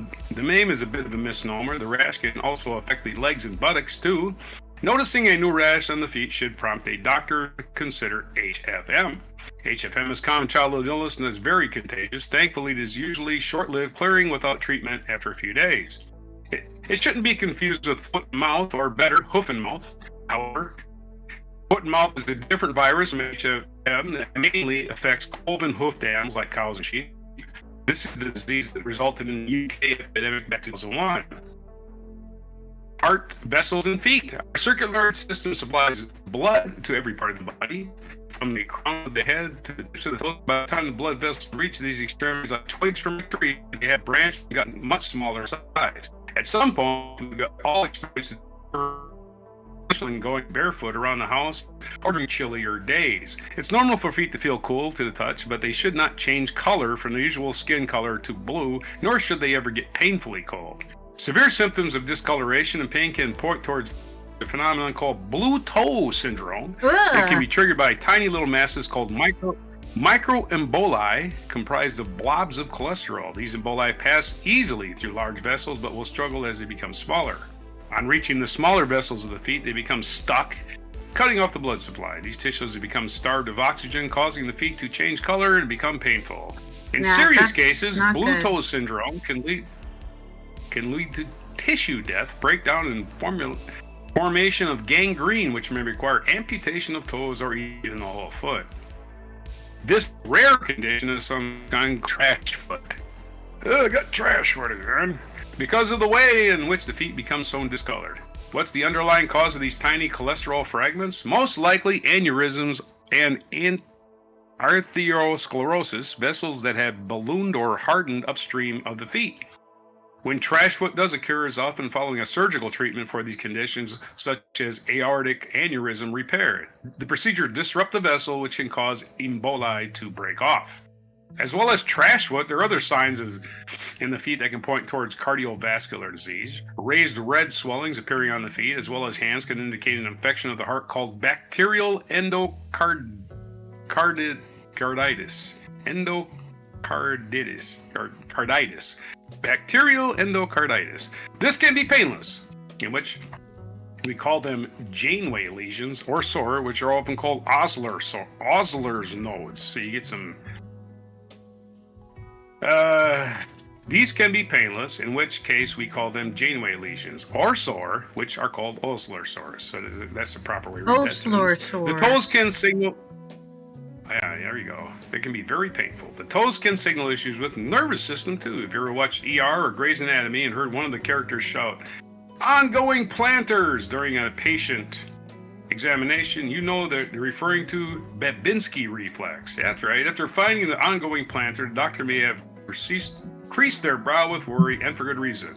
a bit of a misnomer. The rash can also affect the legs and buttocks too. Noticing a new rash on the feet should prompt a doctor to consider HFM. HFM is common childhood illness and is very contagious. Thankfully, it is usually short-lived, clearing without treatment after a few days. It shouldn't be confused with foot and mouth, or better, hoof and mouth. However, foot and mouth is a different virus from HFM that mainly affects cloven hoof dams like cows and sheep. This is the disease that resulted in the UK epidemic back in 2001. Heart, vessels, and feet. Our circulatory system supplies blood to every part of the body, from the crown of the head to the tips of the toes. By the time the blood vessels reach these extremities like twigs from a tree, they have branched and gotten much smaller in size. At some point, we got all experienced going barefoot around the house or during chillier days. It's normal for feet to feel cool to the touch, but they should not change color from the usual skin color to blue, nor should they ever get painfully cold. Severe symptoms of discoloration and pain can point towards a phenomenon called blue toe syndrome. It can be triggered by tiny little masses called microemboli, comprised of blobs of cholesterol. These emboli pass easily through large vessels, but will struggle as they become smaller. On reaching the smaller vessels of the feet, they become stuck, cutting off the blood supply. These tissues have become starved of oxygen, causing the feet to change color and become painful. In serious cases, blue toe syndrome can lead to tissue death, breakdown, and formation of gangrene, which may require amputation of toes or even the whole foot. This rare condition is some kind of trash foot. I got trash foot again. Because of the way in which the feet become so discolored. What's the underlying cause of these tiny cholesterol fragments? Most likely aneurysms and arteriosclerosis, vessels that have ballooned or hardened upstream of the feet. When trash foot does occur, is often following a surgical treatment for these conditions, such as aortic aneurysm repair. The procedure disrupts the vessel, which can cause emboli to break off. As well as trash foot, there are other signs in the feet that can point towards cardiovascular disease. Raised red swellings appearing on the feet, as well as hands, can indicate an infection of the heart called bacterial endocarditis. Carditis. Bacterial endocarditis. This can be painless, in which we call them Janeway lesions or sore, which are often called Osler's nodes. So you get some. These can be painless, in which case we call them Janeway lesions, or sore, which are called Osler sores. So that's the proper way to read that sentence. The toes can signal. Yeah, there you go. They can be very painful. The toes can signal issues with the nervous system too. If you ever watched ER or Grey's Anatomy and heard one of the characters shout, "Ongoing planters," during a patient examination, you know that they're referring to Babinski reflex. That's right. After finding the ongoing planter, the doctor may have creased their brow with worry, and for good reason.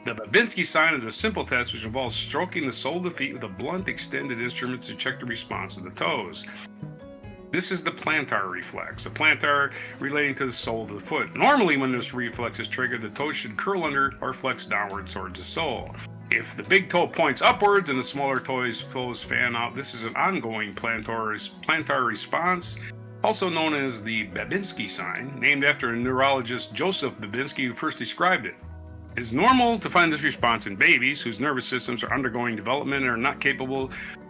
The Babinski sign is a simple test which involves stroking the sole of the feet with a blunt, extended instrument to check the response of the toes. This is the plantar reflex, a plantar relating to the sole of the foot. Normally, when this reflex is triggered, the toes should curl under or flex downward towards the sole. If the big toe points upwards and the smaller toes fan out, this is an ongoing plantar response, also known as the Babinski sign, named after a neurologist Joseph Babinski who first described it. It is normal to find this response in babies whose nervous systems are undergoing development and are not capable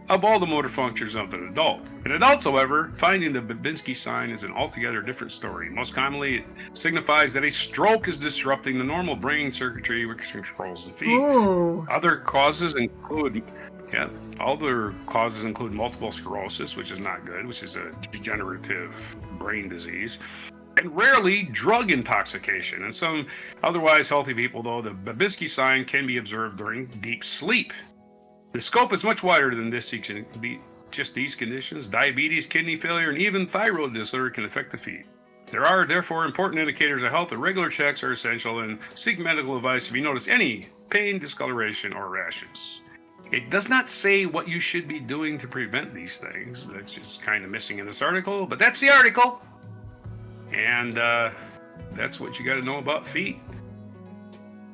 of all the motor functions of an adult. In adults, however, finding the Babinski sign is an altogether different story. Most commonly, it signifies that a stroke is disrupting the normal brain circuitry which controls the feet. Ooh. Other causes include multiple sclerosis, which is not good, which is a degenerative brain disease, and rarely drug intoxication. In some otherwise healthy people, though, the Babinski sign can be observed during deep sleep. The scope is much wider than just these conditions. Diabetes, kidney failure, and even thyroid disorder can affect the feet. There are therefore important indicators of health, and regular checks are essential, and seek medical advice if you notice any pain, discoloration, or rashes. It does not say what you should be doing to prevent these things. That's just kind of missing in this article, but that's the article. And that's what you got to know about feet.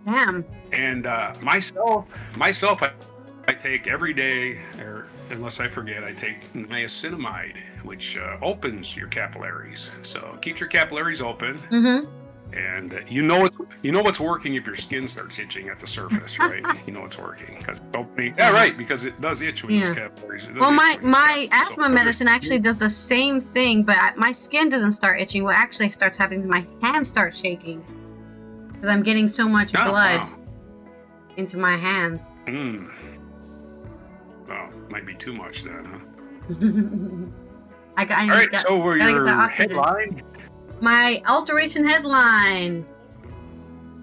Damn. And myself, I take every day, or unless I forget, I take niacinamide, which opens your capillaries. So keeps your capillaries open. Mm-hmm. And you know what's working if your skin starts itching at the surface, right? You know it's working because it's opening. Yeah, right, because it does itch when those capillaries. Well, my asthma medicine actually does the same thing, but my skin doesn't start itching. What actually starts happening is my hands start shaking because I'm getting so much blood into my hands. Well, might be too much then, huh? All right, so we're your headline. My alteration headline: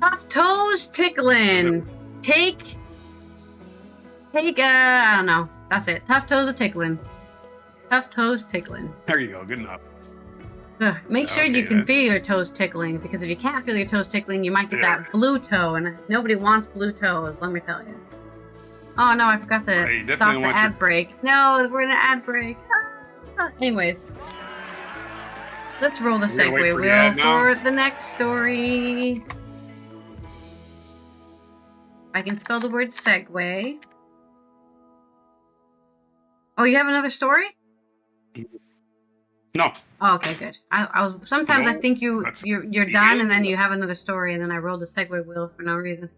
Tough toes tickling. Take. I don't know. That's it. Tough toes are tickling. Tough toes tickling. There you go. Good enough. Make sure you can feel your toes tickling, because if you can't feel your toes tickling, you might get that blue toe, and nobody wants blue toes. Let me tell you. Oh no, I forgot to stop the ad break. No, we're in an ad break. Anyways, let's roll the segue wheel for the next story. I can spell the word segue. Oh, you have another story? No. Oh, okay, good. I was sometimes I think you're done, and then you have another story, and then I rolled the segue wheel for no reason.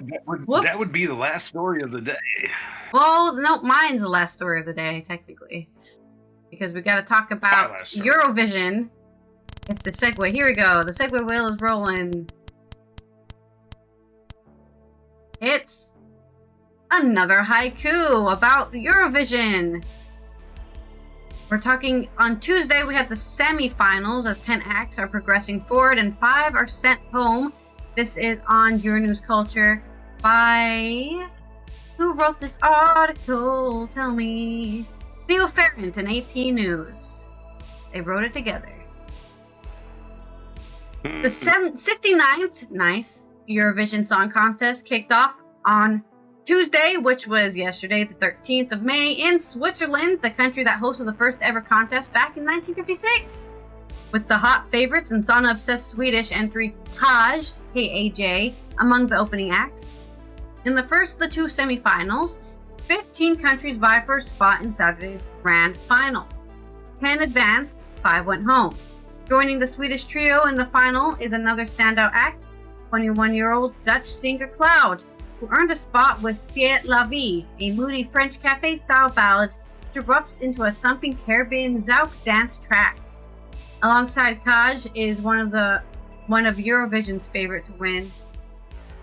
That would be the last story of the day. Well, no, mine's the last story of the day, technically. Because we got to talk about Eurovision. It's the segue. Here we go. The segue wheel is rolling. It's another haiku about Eurovision. We're talking on Tuesday, we had the semifinals as 10 acts are progressing forward and 5 are sent home. This is on Euronews Culture by... Who wrote this article? Tell me. Theo Ferrant and AP News. They wrote it together. The 69th, nice, Eurovision Song Contest kicked off on Tuesday, which was yesterday, the 13th of May, in Switzerland, the country that hosted the first ever contest back in 1956. with the hot favorites and sauna-obsessed Swedish entry Kaj, K-A-J, among the opening acts. In the first of the two semifinals, 15 countries vied for a spot in Saturday's grand final. 10 advanced, 5 went home. Joining the Swedish trio in the final is another standout act, 21-year-old Dutch singer Cloud, who earned a spot with C'est la Vie, a moody French cafe-style ballad which erupts into a thumping Caribbean zouk dance track. Alongside Kaj is one of Eurovision's favorite to win.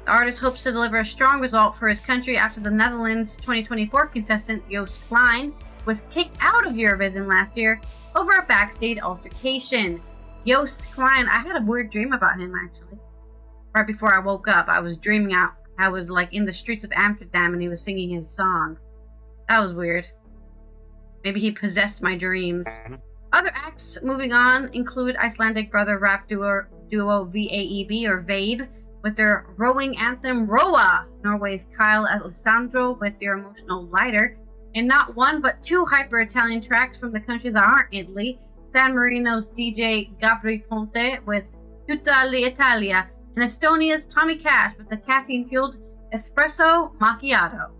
The artist hopes to deliver a strong result for his country after the Netherlands' 2024 contestant Joost Klein was kicked out of Eurovision last year over a backstage altercation. Joost Klein, I had a weird dream about him actually. Right before I woke up, I was dreaming out. I was like in the streets of Amsterdam and he was singing his song. That was weird. Maybe he possessed my dreams. Other acts moving on include Icelandic brother rap duo VAEB or Vabe with their rowing anthem Roa, Norway's Kyle Alessandro with their emotional Lighter, and not one but two hyper-Italian tracks from the countries that aren't Italy, San Marino's DJ Gabri Ponte with Tutta l'Italia, and Estonia's Tommy Cash with the caffeine-fueled Espresso Macchiato.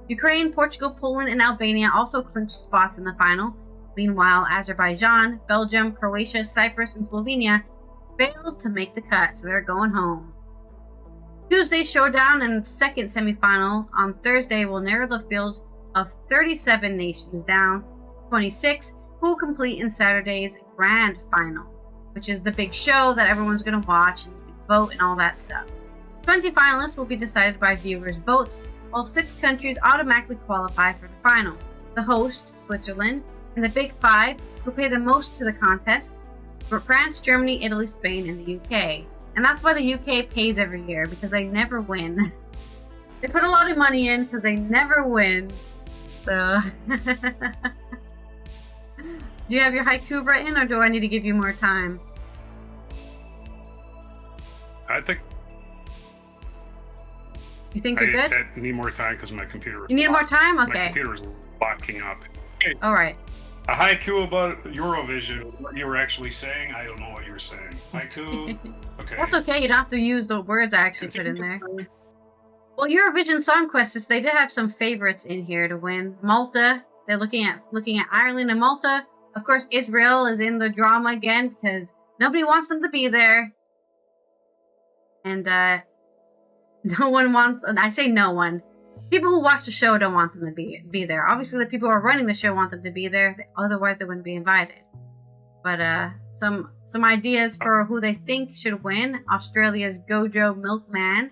Ukraine, Portugal, Poland, and Albania also clinched spots in the final. Meanwhile, Azerbaijan, Belgium, Croatia, Cyprus, and Slovenia failed to make the cut, so they're going home. Tuesday's showdown and second semifinal on Thursday will narrow the field of 37 nations down 26 who will complete in Saturday's grand final, which is the big show that everyone's going to watch and you can vote and all that stuff. 20 finalists will be decided by viewers' votes, while 6 countries automatically qualify for the final. The host, Switzerland, and the Big Five, who pay the most to the contest, were France, Germany, Italy, Spain, and the UK. And that's why the UK pays every year, because they never win. They put a lot of money in because they never win. So, do you have your haiku written, or do I need to give you more time? I think. You think you're good? I need more time because my computer. You need more time? Okay. My computer is locking up. Okay. All right. A haiku about Eurovision. What you were actually saying? I don't know what you were saying. Haiku. Okay. That's okay. You don't have to use the words I actually put in there. Well, Eurovision Song Quest, they did have some favorites in here to win. Malta. They're looking at Ireland and Malta. Of course, Israel is in the drama again because nobody wants them to be there. And no one wants. I say no one. People who watch the show don't want them to be there. Obviously, the people who are running the show want them to be there. Otherwise, they wouldn't be invited. But some ideas for who they think should win. Australia's Gojo Milkman.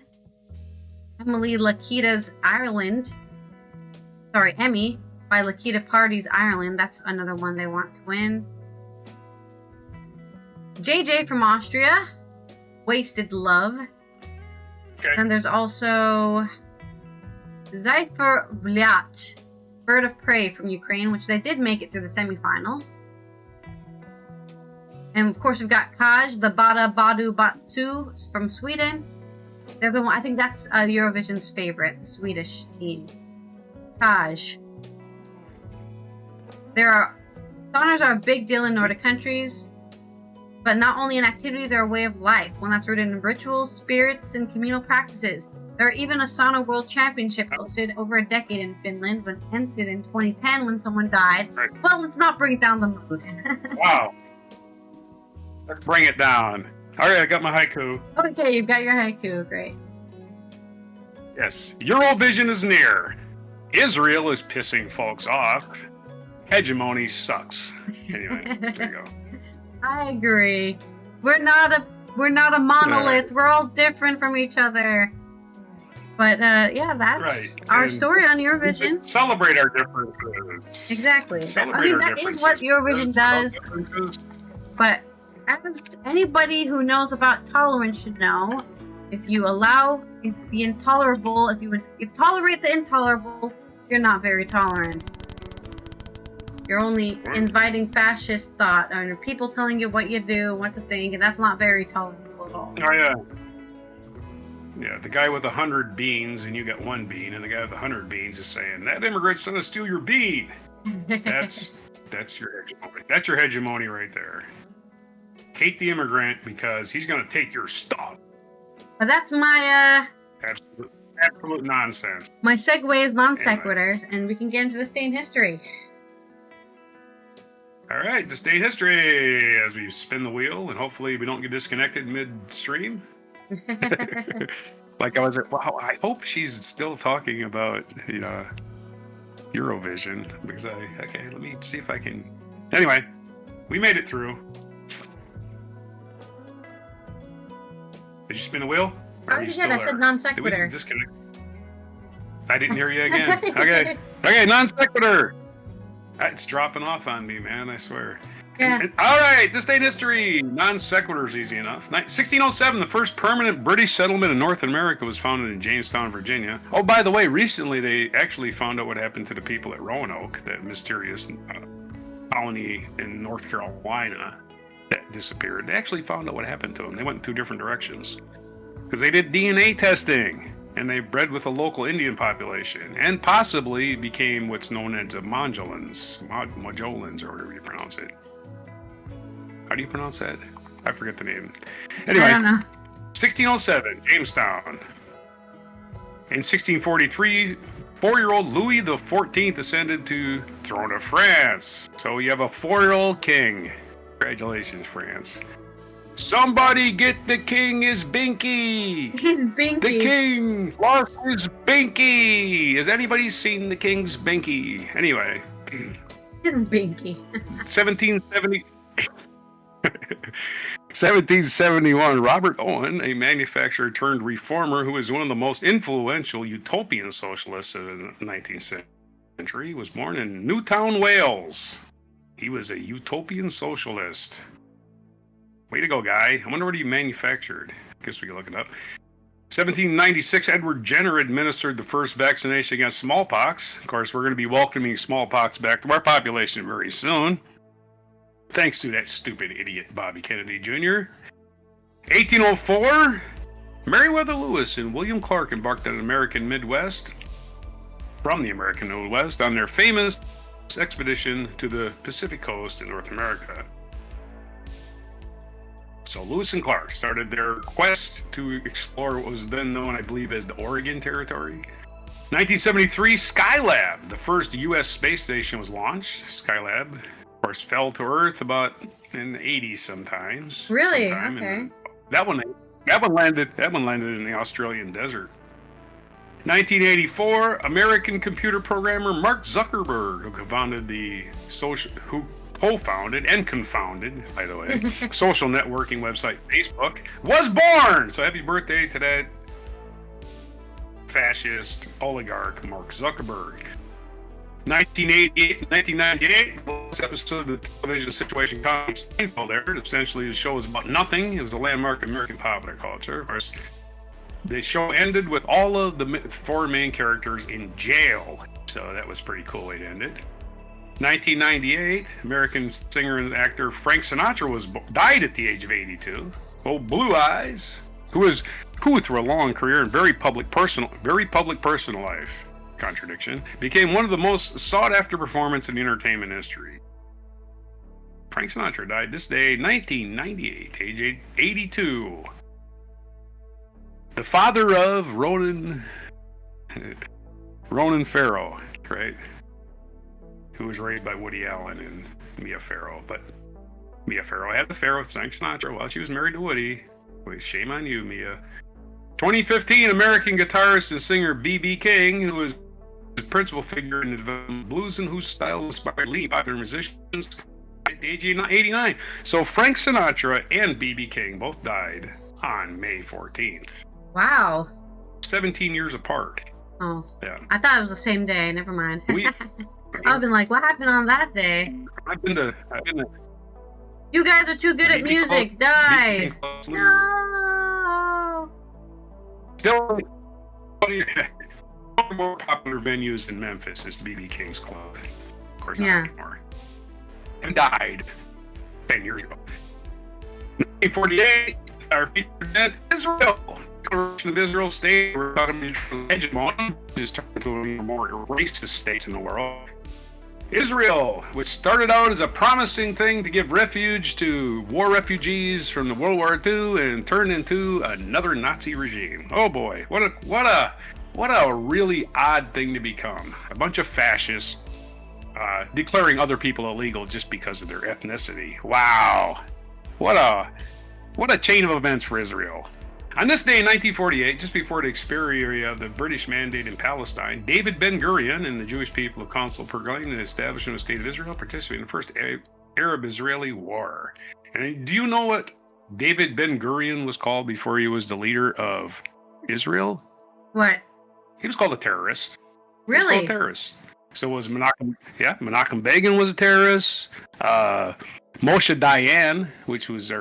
Emily Lakita's Ireland. Sorry, Emmy by Lakita Party's Ireland. That's another one they want to win. JJ from Austria. Wasted Love. Okay. And there's also Zyfer Vlyat, Bird of Prey from Ukraine, which they did make it through the semifinals. And of course, we've got Kaj, the Bada Badu Batsu from Sweden. They're the one, I think that's Eurovision's favorite, the Swedish team. Kaj. Saunas are a big deal in Nordic countries, but not only an activity, they're a way of life, one that's rooted in rituals, spirits, and communal practices. There are even a sauna world championship hosted over a decade in Finland, but ended in 2010 when someone died. Right. Well, let's not bring down the mood. Wow. Let's bring it down. All right, I got my haiku. Okay, you've got your haiku. Great. Yes. Eurovision is near. Israel is pissing folks off. Hegemony sucks. Anyway, there you go. I agree. We're not a monolith. We're all different from each other. But yeah, that's right. our And story on Eurovision. Celebrate our differences. Exactly. Celebrate our that is differences. what Eurovision does. But as anybody who knows about tolerance should know, if you tolerate the intolerable, you're not very tolerant. You're only inviting fascist thought, and people telling you what you do, what to think, and that's not very tolerable at all. Oh yeah. Yeah, the guy with 100 beans and you got 1 bean, and the guy with 100 beans is saying, that immigrant's gonna steal your bean. That's your hegemony. That's your hegemony right there. hate the immigrant because he's going to take your stuff. But that's my Absolute nonsense. my segues, non sequiturs, and we can get into the state history. All right, the state history as we spin the wheel, and hopefully we don't get disconnected midstream. Like I was, wow, I hope she's still talking about, Eurovision, because okay, let me see if I can. Anyway, we made it through. Did you spin the wheel? I already did. I said non Did we sequitur. disconnect? I didn't hear you again. Okay, non sequitur. It's dropping off on me, man, I swear. Yeah. All right, this day in history. Non sequitur is easy enough. 1607, the first permanent British settlement in North America was founded in Jamestown, Virginia. Oh, by the way, recently they actually found out what happened to the people at Roanoke, that mysterious colony in North Carolina that disappeared. They actually found out what happened to them. They went in two different directions because they did DNA testing. And they bred with a local Indian population, and possibly became what's known as a Mongolans, or whatever you pronounce it. How do you pronounce that? I forget the name. Anyway, I don't know. 1607, Jamestown. In 1643, 4-year-old Louis XIV ascended to throne of France. So you have a 4-year-old king. Congratulations, France. Somebody get the king his binky. His binky. The king lost his binky. Has anybody seen the king's binky? Anyway. His binky. 1771, Robert Owen, a manufacturer turned reformer who was one of the most influential utopian socialists of the 19th century, was born in Newtown, Wales. He was a utopian socialist. Way to go, guy. I wonder what he manufactured. Guess we can look it up. 1796, Edward Jenner administered the first vaccination against smallpox. Of course, we're going to be welcoming smallpox back to our population very soon. Thanks to that stupid idiot Bobby Kennedy Jr. 1804, Meriwether Lewis and William Clark embarked on from the American Midwest on their famous expedition to the Pacific coast in North America. So Lewis and Clark started their quest to explore what was then known, I believe, as the Oregon Territory. 1973, Skylab, the first U.S. space station, was launched. Skylab, of course, fell to Earth about in the 80s sometimes. Really? Sometime. Okay. And that one landed in the Australian desert. 1984, American computer programmer Mark Zuckerberg, who co-founded and confounded, by the way, social networking website Facebook, was born. So happy birthday to that fascist oligarch, Mark Zuckerberg. 1998, this episode of the television situation comedy Seinfeld aired. Essentially, the show was about nothing. It was a landmark of American popular culture. Of course, the show ended with all of the 4 main characters in jail. So that was a pretty cool way to end it. 1998, American singer and actor Frank Sinatra died at the age of 82. Old Blue Eyes, who through a long career and very public personal life, contradiction, became one of the most sought-after performers in the entertainment industry. Frank Sinatra died this day, 1998, age 82. The father of Ronan Farrow, right? Who was raised by Woody Allen and Mia Farrow. But Mia Farrow had the affair with Frank Sinatra while she was married to Woody. Wait, shame on you, Mia. 2015, American guitarist and singer B.B. King, who was the principal figure in the development of blues and whose style inspired leading popular musicians at the age of 89. So Frank Sinatra and B.B. King both died on May 14th. Wow. 17 years apart. Oh. Yeah. I thought it was the same day. Never mind. I've been like, what happened on that day? I've been to You guys are too good at music. Die. No. Still, one of the more popular venues in Memphis is the B.B. King's Club. Of course, not anymore. And died 10 years ago. 1948, our featured event, Israel. Declaration of Israel state, we're talking about hegemony, is turned into one of the more racist states in the world. Israel, which started out as a promising thing to give refuge to war refugees from the World War II, and turned into another Nazi regime. Oh boy, what a really odd thing to become. A bunch of fascists declaring other people illegal just because of their ethnicity. Wow, what a chain of events for Israel. On this day in 1948, just before the expiry of the British mandate in Palestine, David Ben-Gurion and the Jewish people of Council proclaimed the establishment of the State of Israel, participating in the First Arab-Israeli War. And do you know what David Ben-Gurion was called before he was the leader of Israel? What? He was called a terrorist. Really? He was called a terrorist. So was Menachem Begin was a terrorist. Moshe Dayan, which was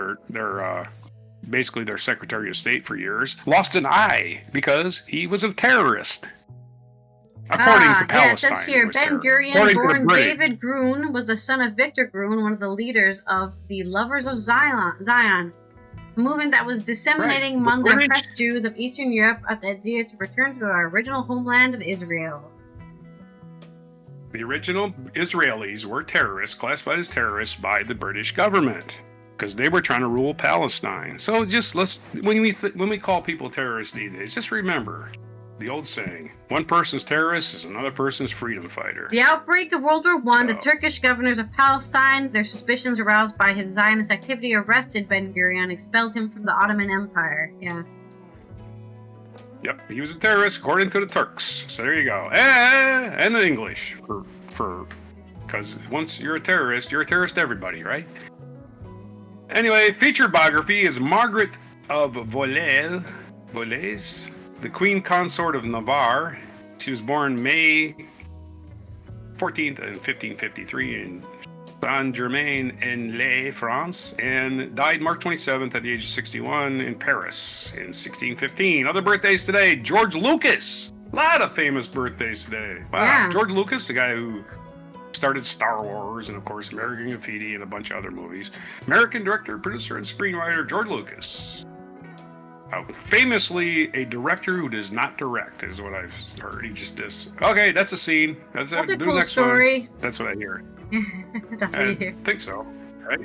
basically their Secretary of State for years, lost an eye because he was a terrorist. According to Palestine. Yeah, it says here, Ben-Gurion, born David Grun, was the son of Victor Grun, one of the leaders of the Lovers of Zion, a movement that was disseminating among the oppressed Jews of Eastern Europe at the idea to return to their original homeland of Israel. The original Israelis were terrorists, classified as terrorists by the British government, because they were trying to rule Palestine. So when we call people terrorists these days, just remember the old saying: one person's terrorist is another person's freedom fighter. The outbreak of World War I, the Turkish governors of Palestine, their suspicions aroused by his Zionist activity, arrested Ben-Gurion, expelled him from the Ottoman Empire. Yeah. Yep, he was a terrorist according to the Turks. So there you go. And in English, because once you're a terrorist everybody, right? Anyway, featured biography is Margaret of Villers, the Queen Consort of Navarre. She was born May 14th in 1553 in Saint-Germain-en-Laye, France, and died March 27th at the age of 61 in Paris in 1615. Other birthdays today: George Lucas. A lot of famous birthdays today. Wow. Yeah. George Lucas, the guy who started Star Wars and, of course, American Graffiti and a bunch of other movies. American director, producer, and screenwriter George Lucas. Famously a director who does not direct, is what I've heard. He just does. Okay, that's a scene. That's a cool next story. One. That's what I hear. That's what you hear. I think so, right?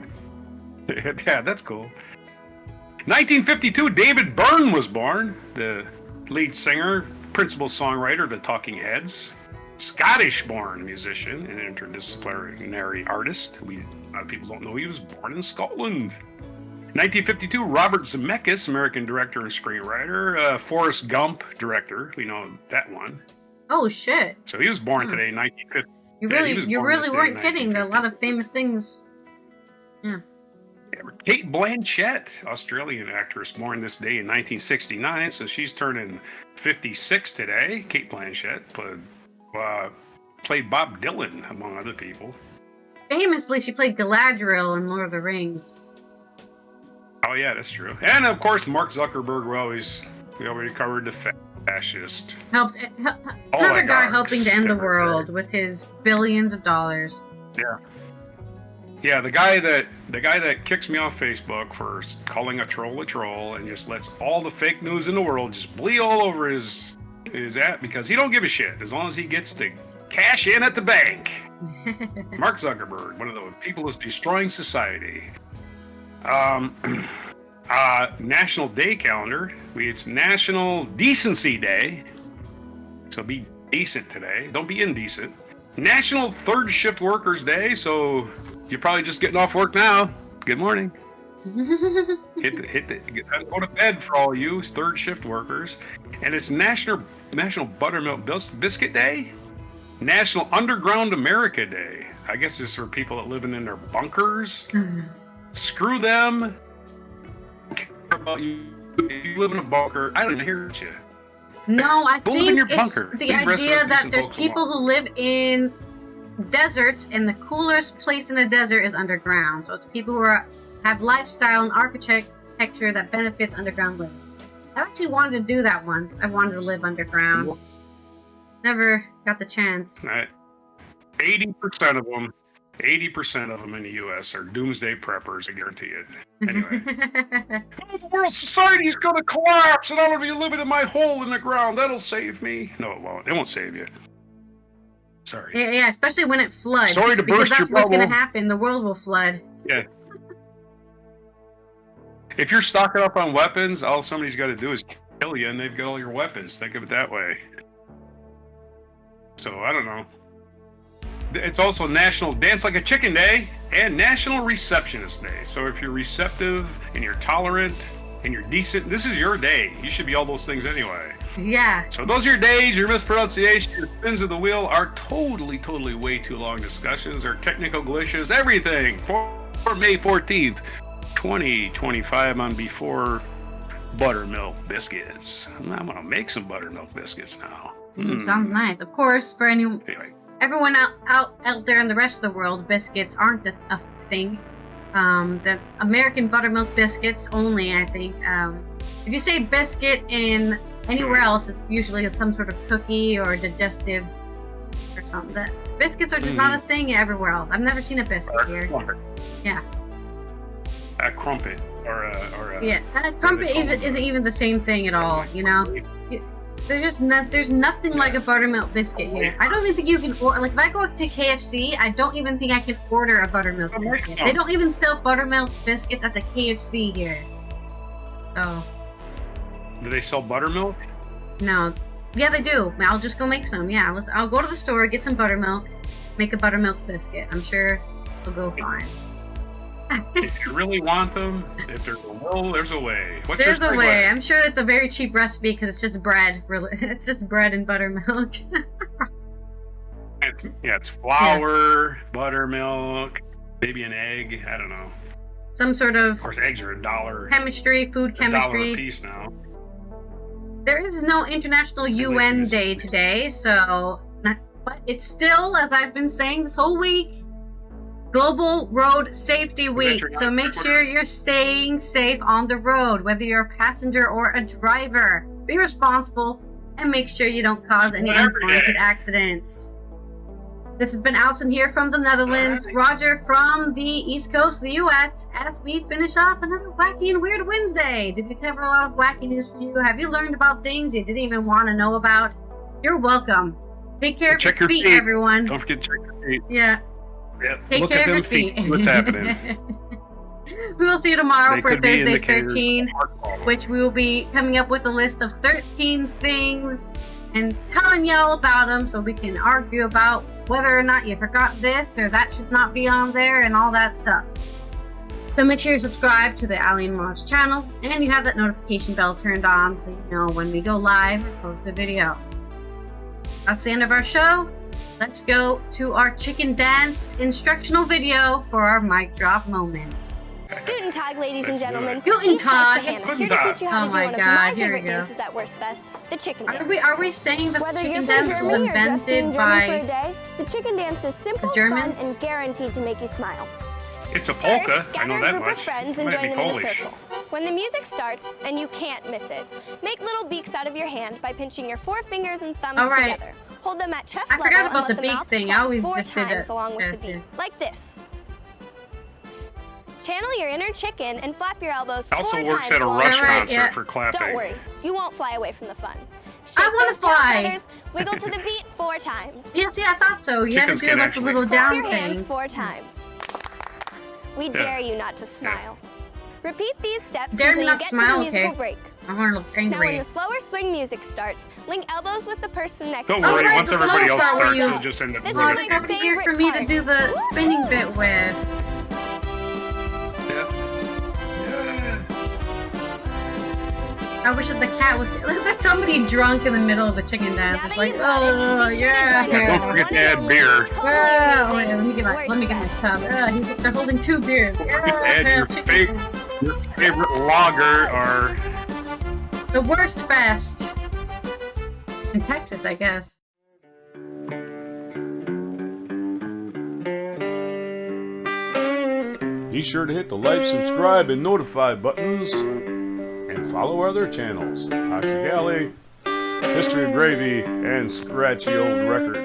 Yeah, that's cool. 1952, David Byrne was born, the lead singer, principal songwriter of the Talking Heads. Scottish-born musician and interdisciplinary artist. A lot of people don't know he was born in Scotland. 1952, Robert Zemeckis, American director and screenwriter. Forrest Gump director. We know that one. Oh, shit. So he was born today in 1950. You really weren't kidding. There are a lot of famous things. Yeah. Kate Blanchett, Australian actress, born this day in 1969. So she's turning 56 today. Kate Blanchett played Bob Dylan, among other people. Famously, she played Galadriel in Lord of the Rings. Oh yeah, that's true. And of course, Mark Zuckerberg. We already covered the fascist. Another guy helping to end the world with his billions of dollars. Yeah. The guy that kicks me off Facebook for calling a troll and just lets all the fake news in the world just bleed all over his app, because he don't give a shit as long as he gets to cash in at the bank. Mark Zuckerberg, one of the people who's destroying society. National Day calendar. It's National Decency Day. So be decent today. Don't be indecent. National Third Shift Workers Day. So you're probably just getting off work now. Good morning. Go to bed for all you third shift workers. And it's National Buttermilk Biscuit Day. National Underground America Day. I guess it's for people that living in their bunkers. Screw them. I don't care about you. If you live in a bunker, I don't even hear you. No, I think it's bunker. The idea that there's people who live in deserts, and the coolest place in the desert is underground. So it's people who have lifestyle and architecture that benefits underground living. I actually wanted to do that once. I wanted to live underground. Never got the chance. 80% of them in the U.S. are doomsday preppers, I guarantee it. Anyway. The world society is going to collapse, and I'm going to be living in my hole in the ground. That'll save me. No, it won't. It won't save you. Sorry. Yeah, especially when it floods. Sorry to because burst that's your what's going to bubble. happen. The world will flood. Yeah. If you're stocking up on weapons, all somebody's got to do is kill you, and they've got all your weapons. Think of it that way. So, I don't know. It's also National Dance Like a Chicken Day and National Receptionist Day. So if you're receptive and you're tolerant and you're decent, this is your day. You should be all those things anyway. Yeah. So those are your days, your mispronunciation, your spins of the wheel, our totally way too long discussions, our technical glitches, everything for May 14th, 2025 on Before Buttermilk Biscuits. I'm going to make some buttermilk biscuits now. Sounds nice. Of course, for Anyway. everyone out there in the rest of the world, biscuits aren't a thing. The American buttermilk biscuits only, I think. If you say biscuit in anywhere else, it's usually some sort of cookie or digestive or something. The biscuits are just not a thing everywhere else. I've never seen a biscuit here. Crumpet. Yeah. A crumpet or a Yeah, crumpet isn't even the same thing at all. You know. There's nothing like a buttermilk biscuit here. I don't even think you can order. Like if I go to KFC, I don't even think I can order a buttermilk biscuit. They don't even sell buttermilk biscuits at the KFC here. Oh. Do they sell buttermilk? No. Yeah, they do. I'll just go make some. Yeah, I'll go to the store, get some buttermilk, make a buttermilk biscuit. I'm sure it'll go fine. If you really want them, if there's a will, there's a way. There's a way. I'm sure it's a very cheap recipe because it's just bread. Really, it's just bread and buttermilk. It's flour, buttermilk, maybe an egg. I don't know. Some sort of. Of course, eggs are $1. Chemistry, food chemistry. $1 a piece now. There is no International UN Day today, but it's still, as I've been saying this whole week, Global Road Safety Week. So make sure you're staying safe on the road, whether you're a passenger or a driver. Be responsible and make sure you don't cause any unwanted accidents. This has been Alison here from the Netherlands, Roger from the East Coast of the US, as we finish off another Wacky and Weird Wednesday. Did we cover a lot of wacky news for you? Have you learned about things you didn't even want to know about? You're welcome. Take care of your feet, everyone. Don't forget to check your feet. Yeah. Take Look at them feet. What's happening? We will see you tomorrow for Thursday's 13, which we will be coming up with a list of 13 things and telling you all about them so we can argue about whether or not you forgot this or that should not be on there and all that stuff. So make sure you subscribe to the Allie and Marge channel and you have that notification bell turned on so you know when we go live or post a video. That's the end of our show. Let's go to our chicken dance instructional video for our mic drop moment. Guten Tag, ladies and gentlemen. Guten Tag. Here to teach you how to do one of my favorite dances at Wurstfest, the chicken dance. Are we saying that the Whether chicken you're dance from was Germany or just invented being German by for a day, the chicken dance is simple, fun, and guaranteed to make you smile. It's a polka. First, I know gather that a group much. of friends It and might join be them in a Polish. circle. When the music starts, and you can't miss it, make little beaks out of your hand by pinching your 4 fingers and thumbs together. Hold them at chest level. I forgot about and the let beak thing. I always 4 just did times it. along with the beat, like this. Channel your inner chicken and flap your elbows 4 times. Also works at a Rush concert for clapping. Don't worry, you won't fly away from the fun. I want to fly. Feathers, wiggle to the beat 4 times. Yes, yeah, I thought so. You had to do like the little down Clap your hands thing. 4 times. We dare you not to smile. Repeat these steps Dare until you not get smile, to the musical okay. break. I'm gonna look angry. Now when the slower swing music starts, link elbows with the person next to you. Don't worry, right, once the everybody slow else part where starts, you- it'll just end up This doing is it my together. Nobody here for favorite me to part. do the spinning bit with. I wish that the cat was. There's somebody drunk in the middle of the chicken dance. Now It's that like, you've got it, oh be sure to yeah. join us Don't for forget one to add and only beer. totally Oh, wait, amazing let me get my cup. They're holding 2 beers. Add your Chicken. favorite lager or The worst fest in Texas, I guess. Be sure to hit the like, subscribe, and notify buttons, and follow our other channels, Toxic Alley, History of Gravy, and Scratchy Old Record.